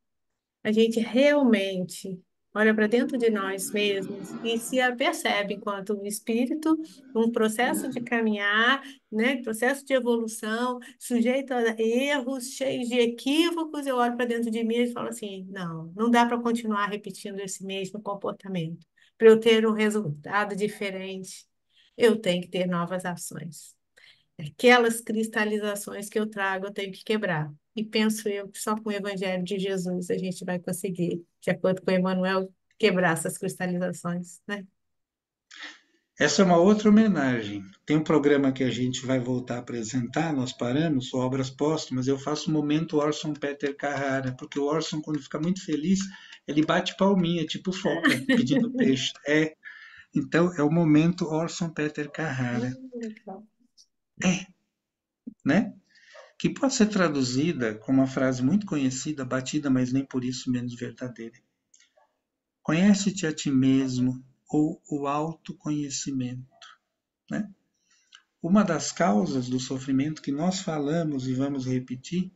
a gente realmente olha para dentro de nós mesmos e se apercebe enquanto um espírito, um processo de caminhar, né, processo de evolução, sujeito a erros, cheio de equívocos. Eu olho para dentro de mim e falo assim: não, não dá para continuar repetindo esse mesmo comportamento. Para eu ter um resultado diferente, eu tenho que ter novas ações. Aquelas cristalizações que eu trago, eu tenho que quebrar. E penso eu que só com o Evangelho de Jesus a gente vai conseguir, de acordo com Emmanuel, quebrar essas cristalizações, né? Essa é uma outra homenagem. Tem um programa que a gente vai voltar a apresentar, nós paramos, o Obras Póstumas, eu faço o momento Orson Peter Carrara, porque o Orson, quando fica muito feliz, ele bate palminha, tipo foca, pedindo peixe. Então, é o momento Orson Peter Carrara. Legal. Né? Que pode ser traduzida com uma frase muito conhecida, batida, mas nem por isso menos verdadeira. Conhece-te a ti mesmo, ou o autoconhecimento. Né? Uma das causas do sofrimento que nós falamos e vamos repetir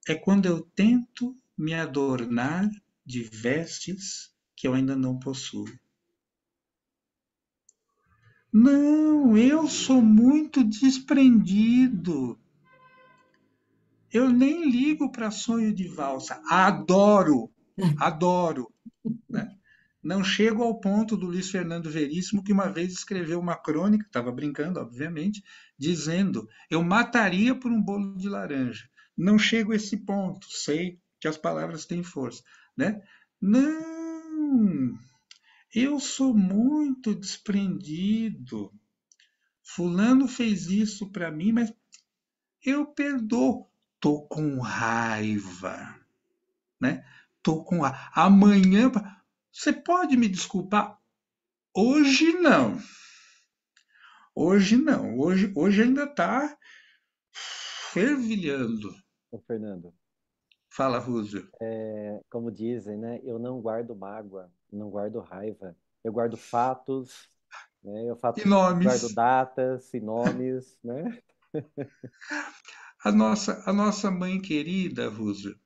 é quando eu tento me adornar de vestes que eu ainda não possuo. Não, eu sou muito desprendido. Eu nem ligo para sonho de valsa. Adoro, adoro. Né? Não chego ao ponto do Luiz Fernando Veríssimo, que uma vez escreveu uma crônica, estava brincando, obviamente, dizendo: eu mataria por um bolo de laranja. Não chego a esse ponto, sei que as palavras têm força. Né? Não, eu sou muito desprendido. Fulano fez isso para mim, mas eu perdoo. Tô com raiva, né? Tô com raiva. Amanhã, você pode me desculpar? Hoje não. Hoje não. Hoje ainda está fervilhando. Ô, Fernando, Fala, Rússio. como dizem, né? Eu não guardo mágoa, não guardo raiva. Eu guardo fatos, né? E Guardo nomes. datas e nomes, né? A nossa mãe querida, Rússio,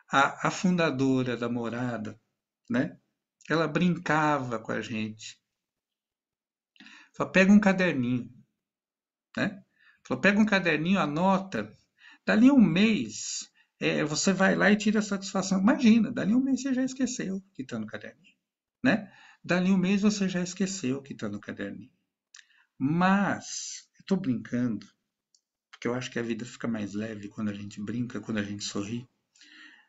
a fundadora da Morada, né? Ela brincava com a gente. Só pega um caderninho, né? Falou, pega um caderninho, anota. Dali um mês, você vai lá e tira a satisfação. Imagina, dali um mês você já esqueceu que está no caderninho, né? Dali um mês você já esqueceu que está no caderninho. Mas, eu estou brincando, porque eu acho que a vida fica mais leve quando a gente brinca, quando a gente sorri.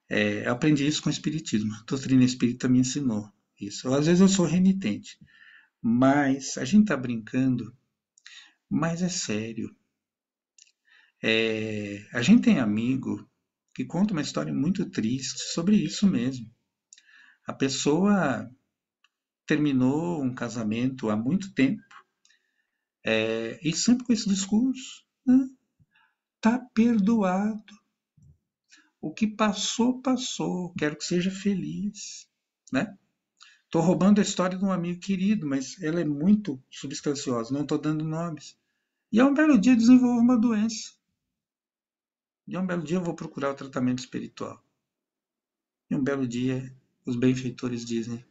Eu aprendi isso com o Espiritismo. A doutrina espírita me ensinou isso. Às vezes eu sou renitente, mas a gente está brincando, mas é sério. A gente tem amigo que conta uma história muito triste sobre isso mesmo. A pessoa terminou um casamento há muito tempo e sempre com esse discurso, né? Tá perdoado. O que passou, passou. Quero que seja feliz, né? Estou roubando a história de um amigo querido, mas ela é muito substanciosa, não estou dando nomes. E a um belo dia desenvolvo uma doença. E a um belo dia eu vou procurar o tratamento espiritual. E um belo dia os benfeitores dizem: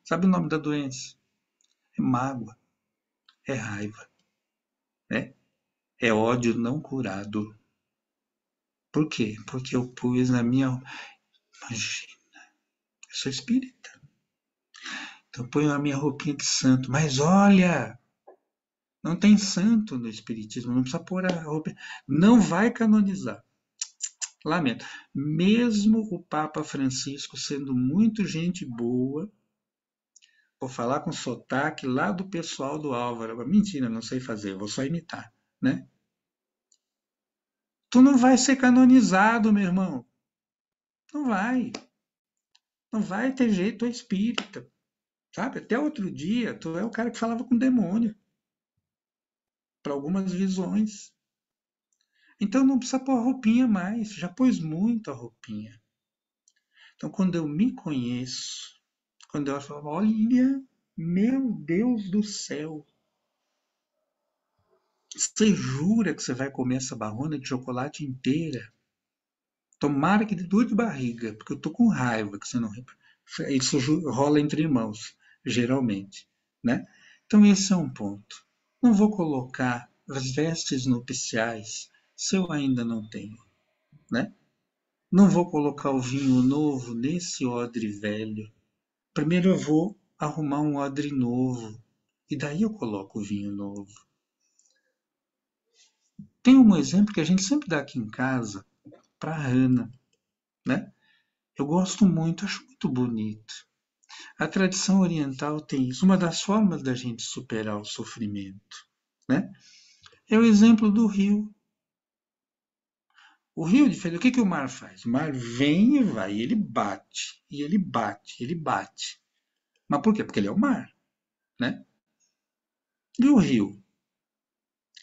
sabe o nome da doença? É mágoa, é raiva, né? É ódio não curado. Por quê? Porque eu pus na minha. Imagina, eu sou espírita. Então eu ponho na minha roupinha de santo. Mas olha, não tem santo no espiritismo, não precisa pôr a roupa. Não vai canonizar. Lamento. Mesmo o Papa Francisco sendo muito gente boa, vou falar com sotaque lá do pessoal do Álvaro. Mentira, não sei fazer, vou só imitar, né? Tu não vai ser canonizado, meu irmão. Não vai. Não vai ter jeito, tu é espírita. Sabe? Até outro dia, tu é o cara que falava com demônio. Para algumas visões. Então não precisa pôr a roupinha mais. Já pôs muito a roupinha. Então quando eu me conheço, quando eu falo, olha, meu Deus do céu. Você jura que você vai comer essa barrona de chocolate inteira? Tomara que dê dor de barriga, porque eu tô com raiva que você não. Isso rola entre irmãos, geralmente, né? Então esse é um ponto. Não vou colocar as vestes nupciais se eu ainda não tenho, né? Não vou colocar o vinho novo nesse odre velho. Primeiro eu vou arrumar um odre novo e daí eu coloco o vinho novo. Tem um exemplo que a gente sempre dá aqui em casa para a Hannah, né? Eu gosto muito, acho muito bonito. A tradição oriental tem isso. Uma das formas da gente superar o sofrimento, né? É o exemplo do rio. O rio, diferente, o que o mar faz? O mar vem e vai, e ele bate, e ele bate, ele bate. Mas por quê? Porque ele é o mar, né? E o rio?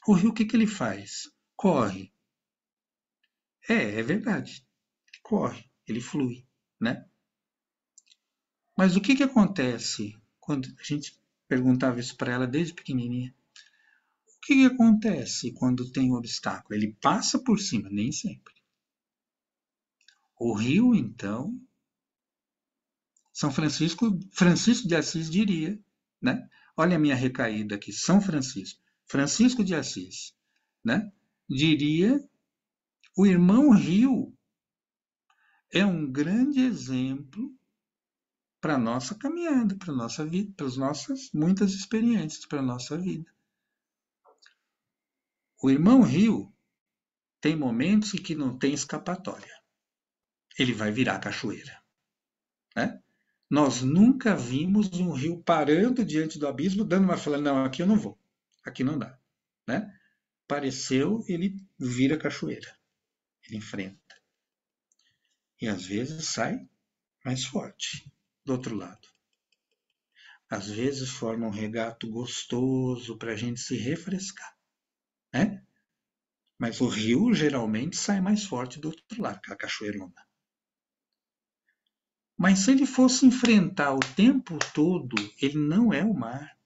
O rio, o que ele faz? Corre. É verdade. Ele corre, ele flui, né? Mas o que acontece quando a gente perguntava isso para ela desde pequenininha? O que acontece quando tem um obstáculo? Ele passa por cima, nem sempre. O rio, então, São Francisco de Assis diria, né? Olha a minha recaída aqui, São Francisco. Francisco de Assis, né? Diria, o irmão Rio é um grande exemplo para a nossa caminhada, para a nossa vida, para as nossas muitas experiências, para a nossa vida. O irmão Rio tem momentos em que não tem escapatória. Ele vai virar cachoeira, né? Nós nunca vimos um rio parando diante do abismo, dando uma falando, não, aqui eu não vou, aqui não dá, né? Pareceu, ele vira cachoeira, ele enfrenta. E às vezes sai mais forte do outro lado. Às vezes forma um regato gostoso para a gente se refrescar, né? Mas o rio geralmente sai mais forte do outro lado, que a cachoeira não dá. Mas se ele fosse enfrentar o tempo todo, ele não é o mar.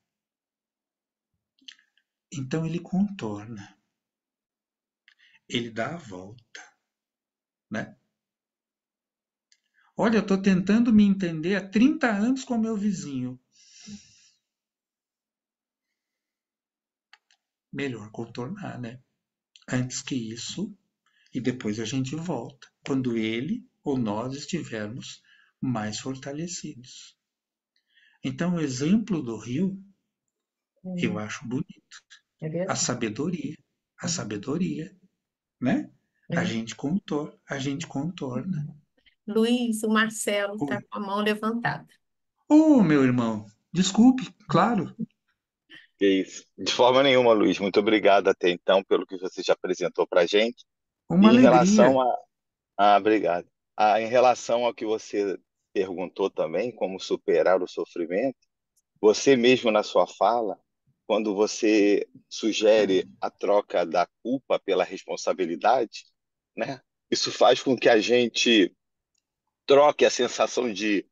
Então ele contorna. Ele dá a volta, né? Olha, eu estou tentando me entender há 30 anos com o meu vizinho. Melhor contornar, né? Antes que isso, e depois a gente volta, quando ele ou nós estivermos mais fortalecidos. Então, o exemplo do rio, eu acho bonito. A sabedoria, né? A gente contorna. Luiz, o Marcelo está com a mão levantada. Ô, meu irmão, desculpe, claro. Que isso. De forma nenhuma, Luiz. Muito obrigado até então pelo que você já apresentou para a gente. Uma E em alegria. relação obrigado. Em relação ao que você perguntou também, como superar o sofrimento, você mesmo na sua fala, quando você sugere a troca da culpa pela responsabilidade, né? Isso faz com que a gente troque a sensação de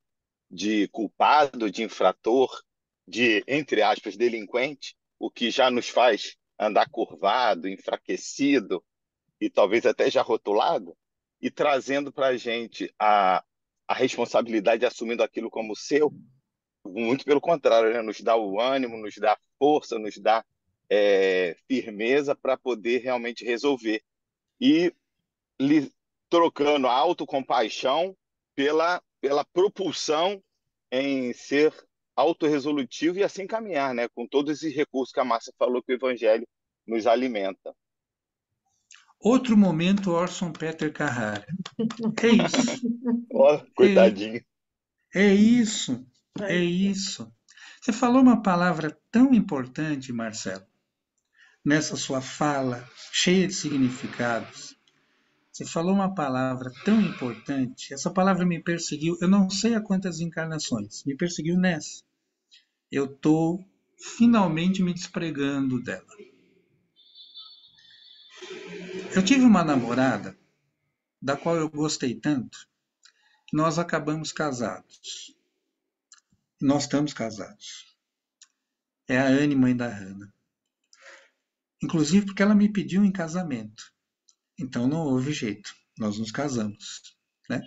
culpado, de infrator, de, entre aspas, delinquente, o que já nos faz andar curvado, enfraquecido e talvez até já rotulado, e trazendo para a gente a responsabilidade, assumindo aquilo como seu, muito pelo contrário, né? Nos dá o ânimo, nos dá força, nos dá firmeza para poder realmente resolver. E trocando a autocompaixão pela propulsão em ser autorresolutivo e assim caminhar, né? Com todos esses recursos que a Márcia falou que o Evangelho nos alimenta. Outro momento, Orson Peter Carrara. É isso. Coitadinho. É isso. É isso. Você falou uma palavra tão importante, Marcelo, nessa sua fala cheia de significados. Você falou uma palavra tão importante. Essa palavra me perseguiu, eu não sei há quantas encarnações. Me perseguiu nessa. Eu estou finalmente me despregando dela. Eu tive uma namorada da qual eu gostei tanto que nós acabamos casados. Nós estamos casados. É a Anne, mãe da Hannah. Inclusive porque ela me pediu em casamento. Então não houve jeito. Nós nos casamos, né?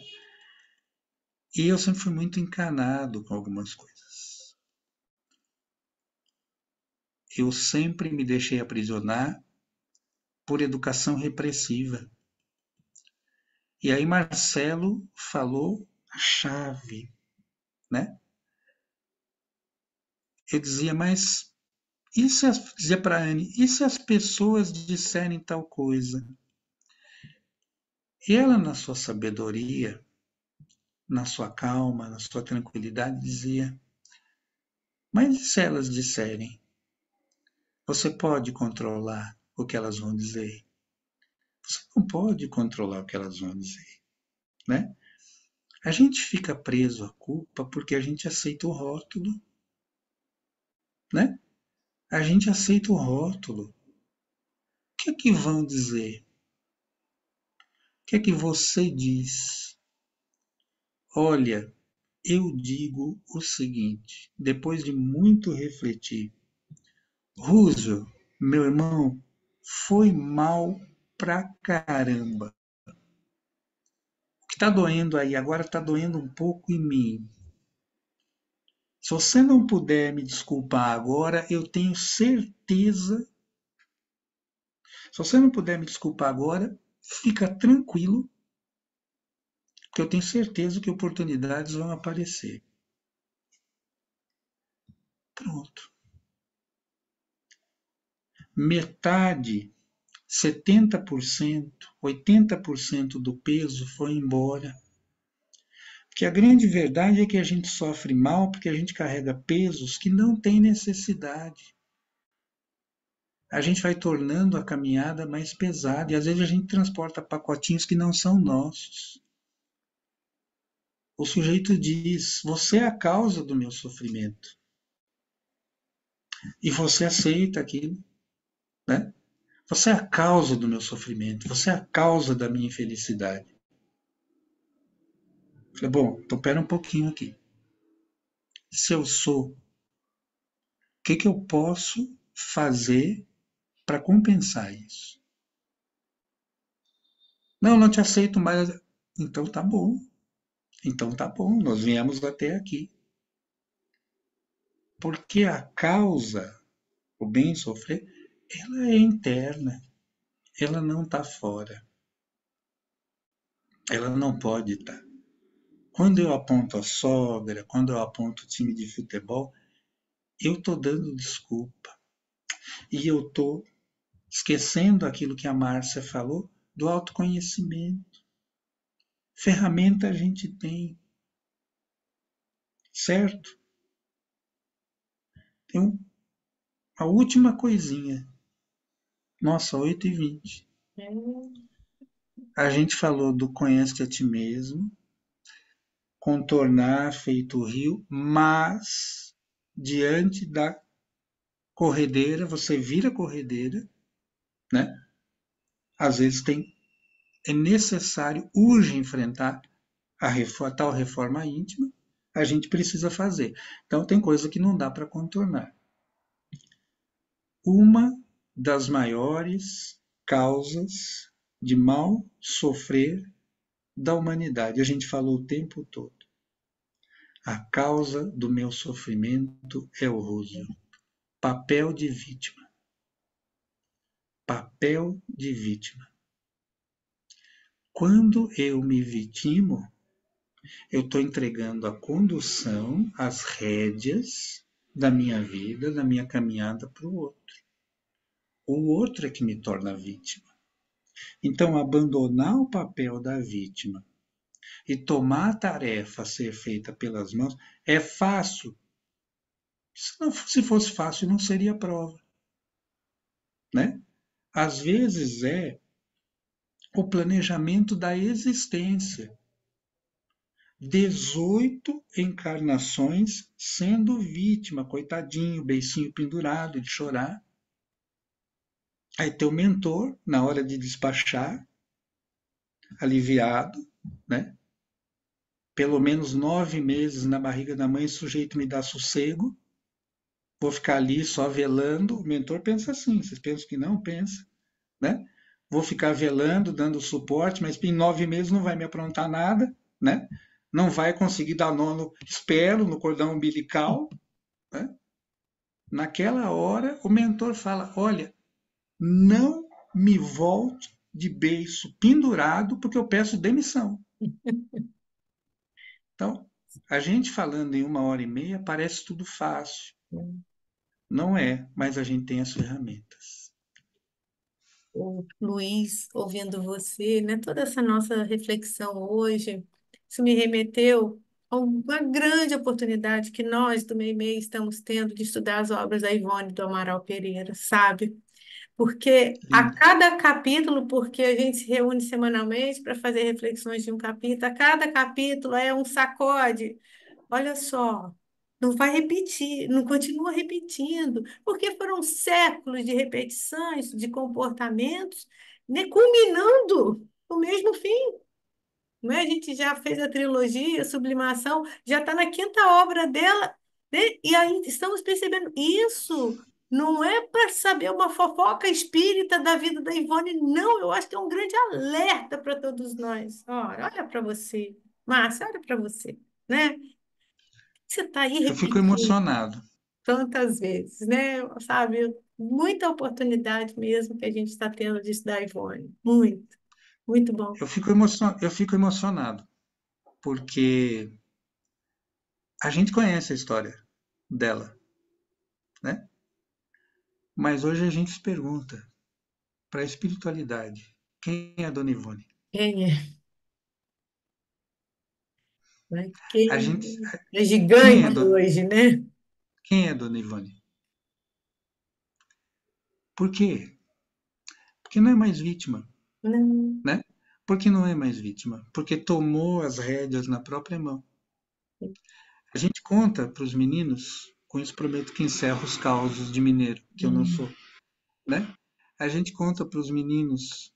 E eu sempre fui muito encanado com algumas coisas. Eu sempre me deixei aprisionar por educação repressiva. E aí Marcelo falou a chave, né? Eu dizia, mas e se dizia para a Anne, e se as pessoas disserem tal coisa? E ela, na sua sabedoria, na sua calma, na sua tranquilidade, dizia, mas e se elas disserem? Você pode controlar o que elas vão dizer? Você não pode controlar o que elas vão dizer, né? A gente fica preso à culpa porque a gente aceita o rótulo, né? A gente aceita o rótulo. O que é que vão dizer? O que é que você diz? Olha, eu digo o seguinte, depois de muito refletir, Roosevelt, meu irmão, foi mal pra caramba. O que está doendo aí agora está doendo um pouco em mim. Se você não puder me desculpar agora, eu tenho certeza. Se você não puder me desculpar agora, fica tranquilo, que eu tenho certeza que oportunidades vão aparecer. Pronto. Metade, 70%, 80% do peso foi embora. Porque a grande verdade é que a gente sofre mal porque a gente carrega pesos que não tem necessidade. A gente vai tornando a caminhada mais pesada e às vezes a gente transporta pacotinhos que não são nossos. O sujeito diz: você é a causa do meu sofrimento. E você aceita aquilo, né? Você é a causa do meu sofrimento, você é a causa da minha infelicidade. Eu falei, bom, então pera um pouquinho aqui. Se eu sou, o que eu posso fazer para compensar isso? Não, não te aceito mais. Então tá bom. Então tá bom, nós viemos até aqui. Porque a causa, o bem sofrer, ela é interna. Ela não está fora. Ela não pode estar. Quando eu aponto a sogra, quando eu aponto o time de futebol, eu estou dando desculpa. E eu estou esquecendo aquilo que a Márcia falou do autoconhecimento. Ferramenta a gente tem, certo? Tem a última coisinha. Nossa, 8h20. A gente falou do conhece a ti mesmo, contornar feito o rio, mas diante da corredeira, você vira corredeira, né? Às vezes é necessário, urge enfrentar a tal reforma íntima, a gente precisa fazer. Então tem coisa que não dá para contornar. Uma das maiores causas de mal sofrer da humanidade, a gente falou o tempo todo. A causa do meu sofrimento é o Roosevelt. Papel de vítima. Papel de vítima. Quando eu me vitimo, eu estou entregando a condução, as rédeas da minha vida, da minha caminhada para o outro. O outro é que me torna vítima. Então, abandonar o papel da vítima e tomar a tarefa a ser feita pelas mãos é fácil. Se fosse fácil, não seria prova, né? Às vezes é o planejamento da existência. 18 encarnações sendo vítima, coitadinho, beicinho pendurado, de chorar. Aí teu mentor, na hora de despachar, aliviado, né? Pelo menos 9 meses na barriga da mãe, o sujeito me dá sossego, vou ficar ali só velando. O mentor pensa assim, vocês pensam que não? Pensa, né? Vou ficar velando, dando suporte, mas em 9 meses não vai me aprontar nada, né? Não vai conseguir dar nó, espero, no cordão umbilical, né? Naquela hora, o mentor fala, olha, não me volte de beiço pendurado porque eu peço demissão. Então, a gente falando em 1h30 parece tudo fácil. Não é, mas a gente tem as ferramentas. O Luiz, ouvindo você, né, toda essa nossa reflexão hoje, isso me remeteu a uma grande oportunidade que nós do Meimei estamos tendo de estudar as obras da Ivone do Amaral Pereira, sabe? Porque a Lindo. cada capítulo, porque a gente se reúne semanalmente para fazer reflexões de um capítulo, a cada capítulo é um sacode. Olha só, não vai repetir, não continua repetindo, porque foram séculos de repetições, de comportamentos, né, culminando no mesmo fim. Não é? A gente já fez a trilogia, a Sublimação, já está na quinta obra dela, né? E aí estamos percebendo isso. Não é para saber uma fofoca espírita da vida da Ivone, não. Eu acho que é um grande alerta para todos nós. Olha para você, Márcia, olha para você, né? Você está aí Eu fico repetindo emocionado. tantas vezes, né? Sabe, muita oportunidade mesmo que a gente está tendo de estudar Ivone. Muito, muito bom. Eu fico emocionado, porque a gente conhece a história dela, né? Mas hoje a gente se pergunta, para a espiritualidade, quem é a Dona Ivone? É, né? A gente, Quem é quem é, gigante hoje, né? quem é a Dona Ivone? Por quê? Porque não é mais vítima, Não, né? Por que não é mais vítima? Porque tomou as rédeas na própria mão. A gente conta para os meninos, com isso prometo que encerro os causos de mineiro, que eu não sou, né? A gente conta para os meninos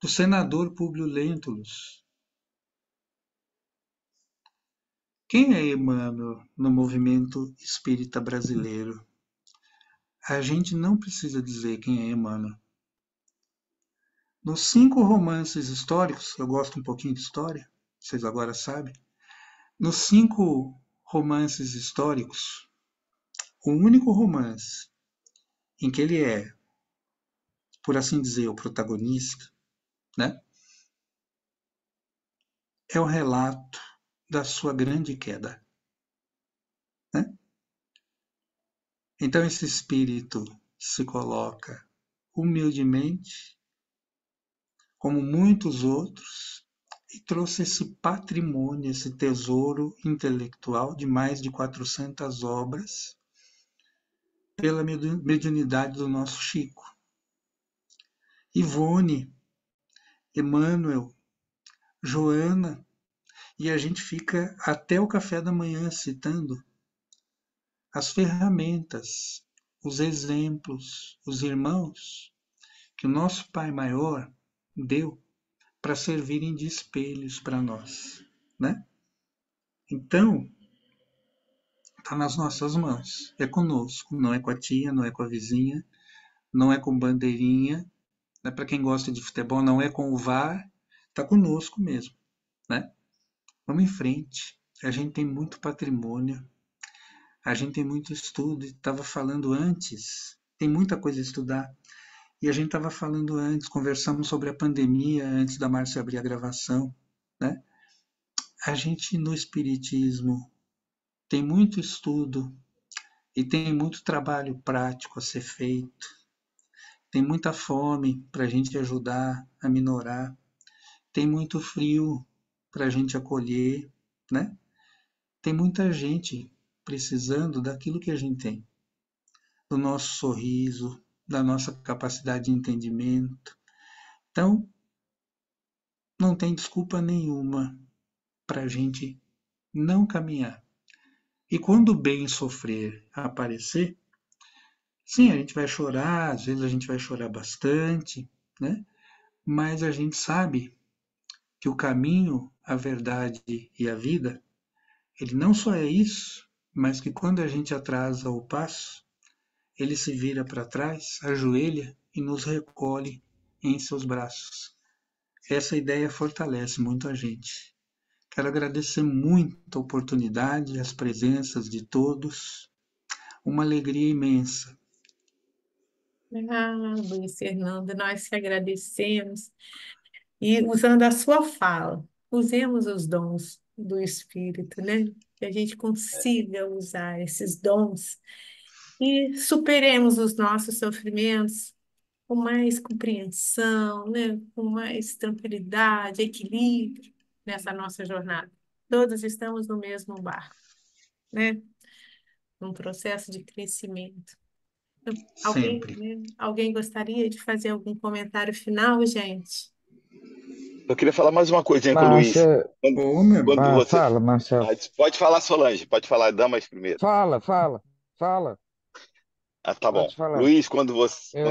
do senador Públio Lentulus. Quem é Emmanuel no movimento espírita brasileiro? A gente não precisa dizer quem é Emmanuel. Nos 5 romances históricos, eu gosto um pouquinho de história, vocês agora sabem. Nos 5 romances históricos, o único romance em que ele é, por assim dizer, o protagonista, né, é o relato da sua grande queda. Né? Então esse espírito se coloca humildemente, como muitos outros, e trouxe esse patrimônio, esse tesouro intelectual de mais de 400 obras, pela mediunidade do nosso Chico. Ivone, Emmanuel, Joana, e a gente fica até o café da manhã citando as ferramentas, os exemplos, os irmãos que o nosso Pai Maior deu para servirem de espelhos para nós, né? Então, está nas nossas mãos, é conosco, não é com a tia, não é com a vizinha, não é com bandeirinha, né? Para quem gosta de futebol, não é com o VAR, está conosco mesmo, né? Vamos em frente, a gente tem muito patrimônio, a gente tem muito estudo, estava falando antes, tem muita coisa a estudar, e a gente estava falando antes, conversamos sobre a pandemia antes da Márcia abrir a gravação, né? A gente no Espiritismo tem muito estudo e tem muito trabalho prático a ser feito, tem muita fome para a gente ajudar a minorar, tem muito frio para a gente acolher, né? Tem muita gente precisando daquilo que a gente tem, do nosso sorriso, da nossa capacidade de entendimento. Então, não tem desculpa nenhuma para a gente não caminhar. E quando o bem sofrer aparecer, sim, a gente vai chorar, às vezes a gente vai chorar bastante, né? Mas a gente sabe que o caminho, a verdade e a vida, ele não só é isso, mas que quando a gente atrasa o passo, ele se vira para trás, ajoelha e nos recolhe em seus braços. Essa ideia fortalece muito a gente. Quero agradecer muito a oportunidade, as presenças de todos. Uma alegria imensa. Ah, Luiz Fernando, nós que agradecemos. E usando a sua fala, usemos os dons do Espírito, né? Que a gente consiga usar esses dons e superemos os nossos sofrimentos com mais compreensão, né? Com mais tranquilidade, equilíbrio nessa nossa jornada. Todos estamos no mesmo barco, né? Num processo de crescimento. Alguém, Sempre. né? Alguém gostaria de fazer algum comentário final, gente? Eu queria falar mais uma coisinha com o Luiz. Márcia, Quando, Ô, meu quando amigo. você. fala, Marcelo. Pode falar, Solange, pode falar, damas primeiro. Fala, Ah, tá bom. pode falar. Luiz, Eu, quando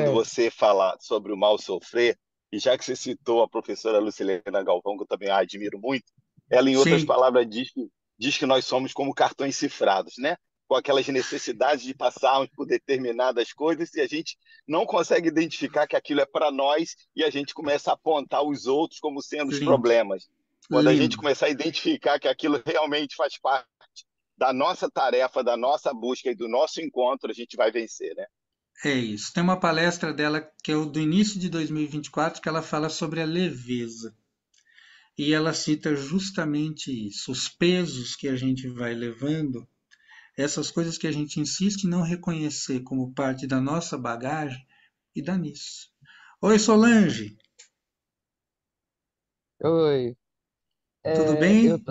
Ed. você fala sobre o mal sofrer, e já que você citou a professora Lucilena Galvão, que eu também a admiro muito, ela, em outras Sim, palavras, diz que nós somos como cartões cifrados, né? Com aquelas necessidades de passarmos por determinadas coisas e a gente não consegue identificar que aquilo é para nós e a gente começa a apontar os outros como sendo os lindo. problemas. Quando a gente Lindo. começar a identificar que aquilo realmente faz parte da nossa tarefa, da nossa busca e do nosso encontro, a gente vai vencer, né? É isso. Tem uma palestra dela que é do início de 2024 que ela fala sobre a leveza. E ela cita justamente isso, os pesos que a gente vai levando, essas coisas que a gente insiste em não reconhecer como parte da nossa bagagem, e dá nisso. Oi, Solange, Oi. tudo É, bem?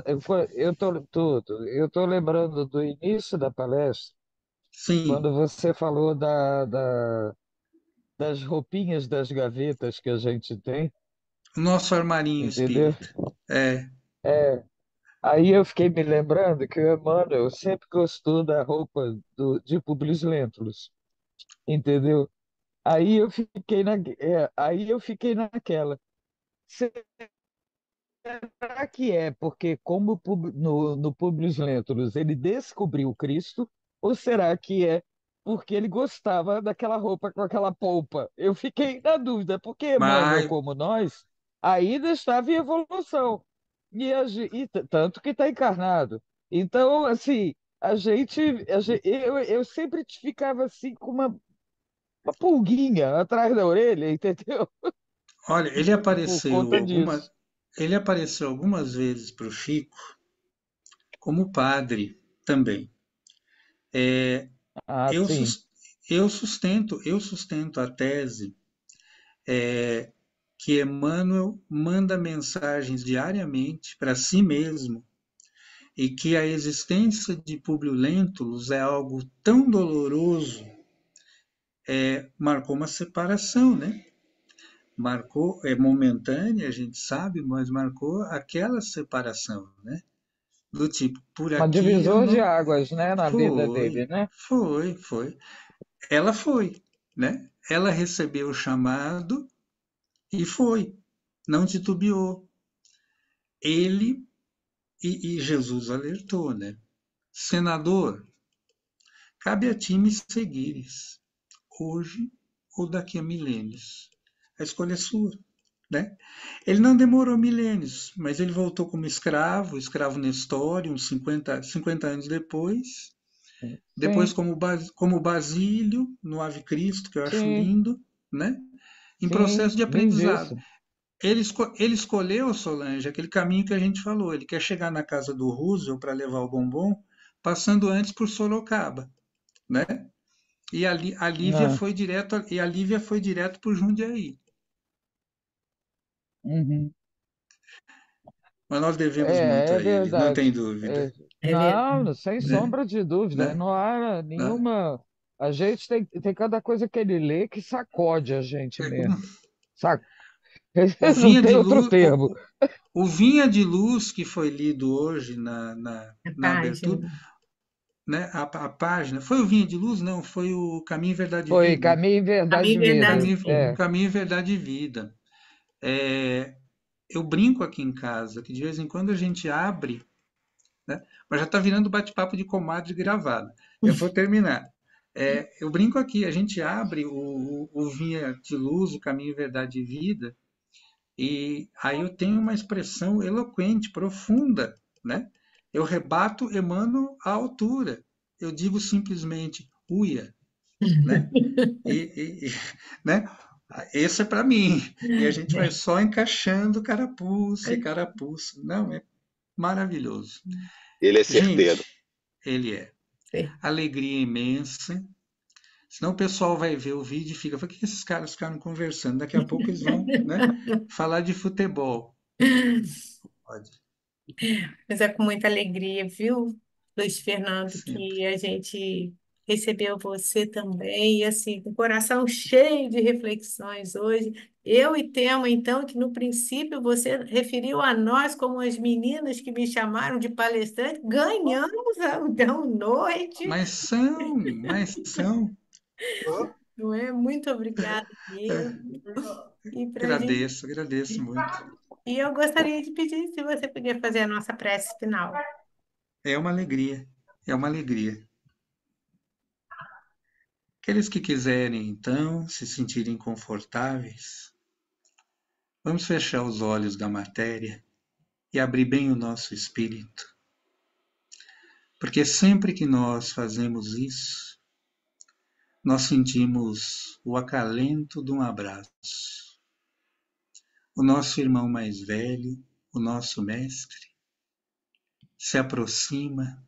eu tô lembrando do início da palestra, Sim, quando você falou das roupinhas das gavetas que a gente tem, o nosso armarinho entendeu? espírita. É, É, aí eu fiquei me lembrando que o Emmanuel sempre gostou da roupa de Publio Lentulus, entendeu? Aí eu fiquei naquela. Será que é porque, como no Publio Lentulus ele descobriu Cristo, ou será que é porque ele gostava daquela roupa com aquela polpa? Eu fiquei na dúvida, porque Emmanuel, mas, como nós, ainda estava em evolução, tanto que está encarnado. Então, assim, eu sempre ficava assim com uma pulguinha atrás da orelha, entendeu? olha, Por conta disso. ele apareceu algumas vezes para o Chico como padre também. Ah, Eu, sim. sus- eu sustento a tese que Emmanuel manda mensagens diariamente para si mesmo e que a existência de Publio Lentulus é algo tão doloroso, marcou uma separação, né? Marcou, é momentânea, a gente sabe, mas marcou aquela separação, né? Do tipo, por Uma aqui eu divisor de não. águas, né, na vida dele, Foi, né? foi. Ela foi, né? Ela recebeu o chamado e foi, não titubeou. Ele e Jesus alertou, né? Senador, cabe a ti me seguires, hoje ou daqui a milênios. A escolha é sua, né? Ele não demorou milênios, mas ele voltou como escravo, escravo Nestório, uns 50 anos depois. Depois Sim, como Basílio, no Ave Cristo, que eu acho sim, lindo, né? Em sim, processo de aprendizado. lindíssimo. Ele escolheu, Solange, aquele caminho que a gente falou. Ele quer chegar na casa do Roosevelt para levar o bombom, passando antes por Sorocaba, né? Né? A Lívia foi direto por Jundiaí. Uhum. Mas nós devemos muito É a ele, não tem verdade. dúvida, É verdade. Não, sem né? sombra de dúvida. Né? Não há Né? nenhuma. A gente tem cada coisa que ele lê que sacode a gente mesmo. Sac... O Não Vinha tem de outro Luz, termo. o Vinha de Luz que foi lido hoje A na abertura, página. né? A página, foi o Vinha de Luz? Não, foi o Caminho, Verdade e Foi Vida. caminho, A verdade minha e vida. verdade, Caminho, sim. Caminho, Verdade e Vida. Eu brinco aqui em casa que de vez em quando a gente abre, né? Mas já está virando bate-papo de comadre gravado. Eu vou terminar. Eu brinco aqui, a gente abre o Vinha de Luz, o Caminho, Verdade e Vida, e aí eu tenho uma expressão eloquente, profunda, né? Eu rebato Emmanuel à altura. Eu digo simplesmente uia, né? Né? Esse é para mim. E a gente vai só encaixando carapuça e carapuça. Não, é maravilhoso. Ele é certeiro. Gente, ele é. Sim. Alegria imensa. Senão o pessoal vai ver o vídeo e fica, por que esses caras ficaram conversando? Daqui a pouco eles vão, né, falar de futebol. Pode. Mas é com muita alegria, viu, Luiz Fernando, Sempre. que a gente recebeu você também, e assim, com o coração cheio de reflexões hoje. Eu e Tema, então, que no princípio você referiu a nós como as meninas que me chamaram de palestrante, ganhamos a então, noite, Mas são. não é? Muito obrigada É, mesmo. E pra gente, agradeço muito. e eu gostaria de pedir se você podia fazer a nossa prece final. É uma alegria, é uma alegria. Aqueles que quiserem, então, se sentirem confortáveis, vamos fechar os olhos da matéria e abrir bem o nosso espírito. Porque sempre que nós fazemos isso, nós sentimos o acalento de um abraço. O nosso irmão mais velho, o nosso mestre, se aproxima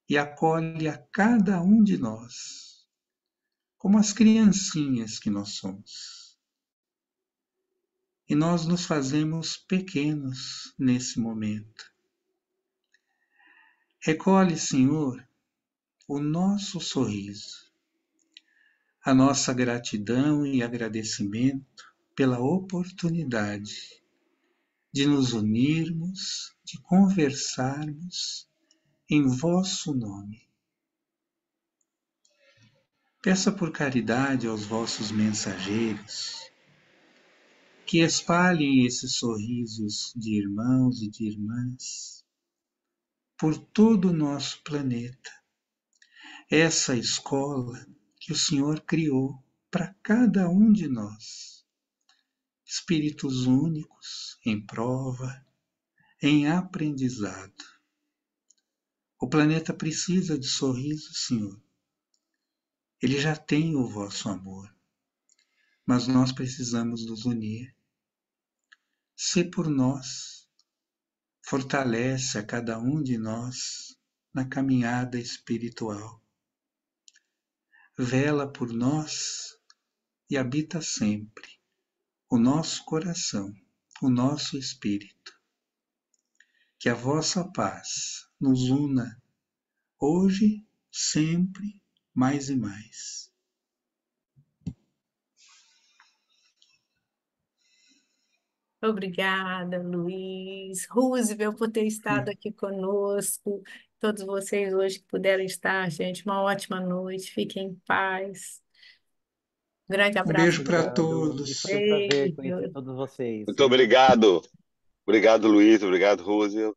e acolhe a cada um de nós, como as criancinhas que nós somos. E nós nos fazemos pequenos nesse momento. Recolhe, Senhor, o nosso sorriso, a nossa gratidão e agradecimento pela oportunidade de nos unirmos, de conversarmos em vosso nome. Peça por caridade aos vossos mensageiros que espalhem esses sorrisos de irmãos e de irmãs por todo o nosso planeta. Essa escola que o Senhor criou para cada um de nós. Espíritos únicos em prova, em aprendizado. O planeta precisa de sorriso, Senhor. Ele já tem o vosso amor, mas nós precisamos nos unir. Se por nós, fortalece a cada um de nós na caminhada espiritual. Vela por nós e habita sempre o nosso coração, o nosso espírito. Que a vossa paz nos una hoje, sempre, mais e mais. Obrigada, Luiz. Roosevelt, por ter estado aqui conosco. Todos vocês hoje que puderam estar, gente, uma ótima noite. Fiquem em paz. Grande Um abraço beijo a para Obrigado. E todos. foi um prazer conhecer vocês. todos vocês, Muito viu? obrigado. Obrigado, Luiz. Obrigado, Roosevelt.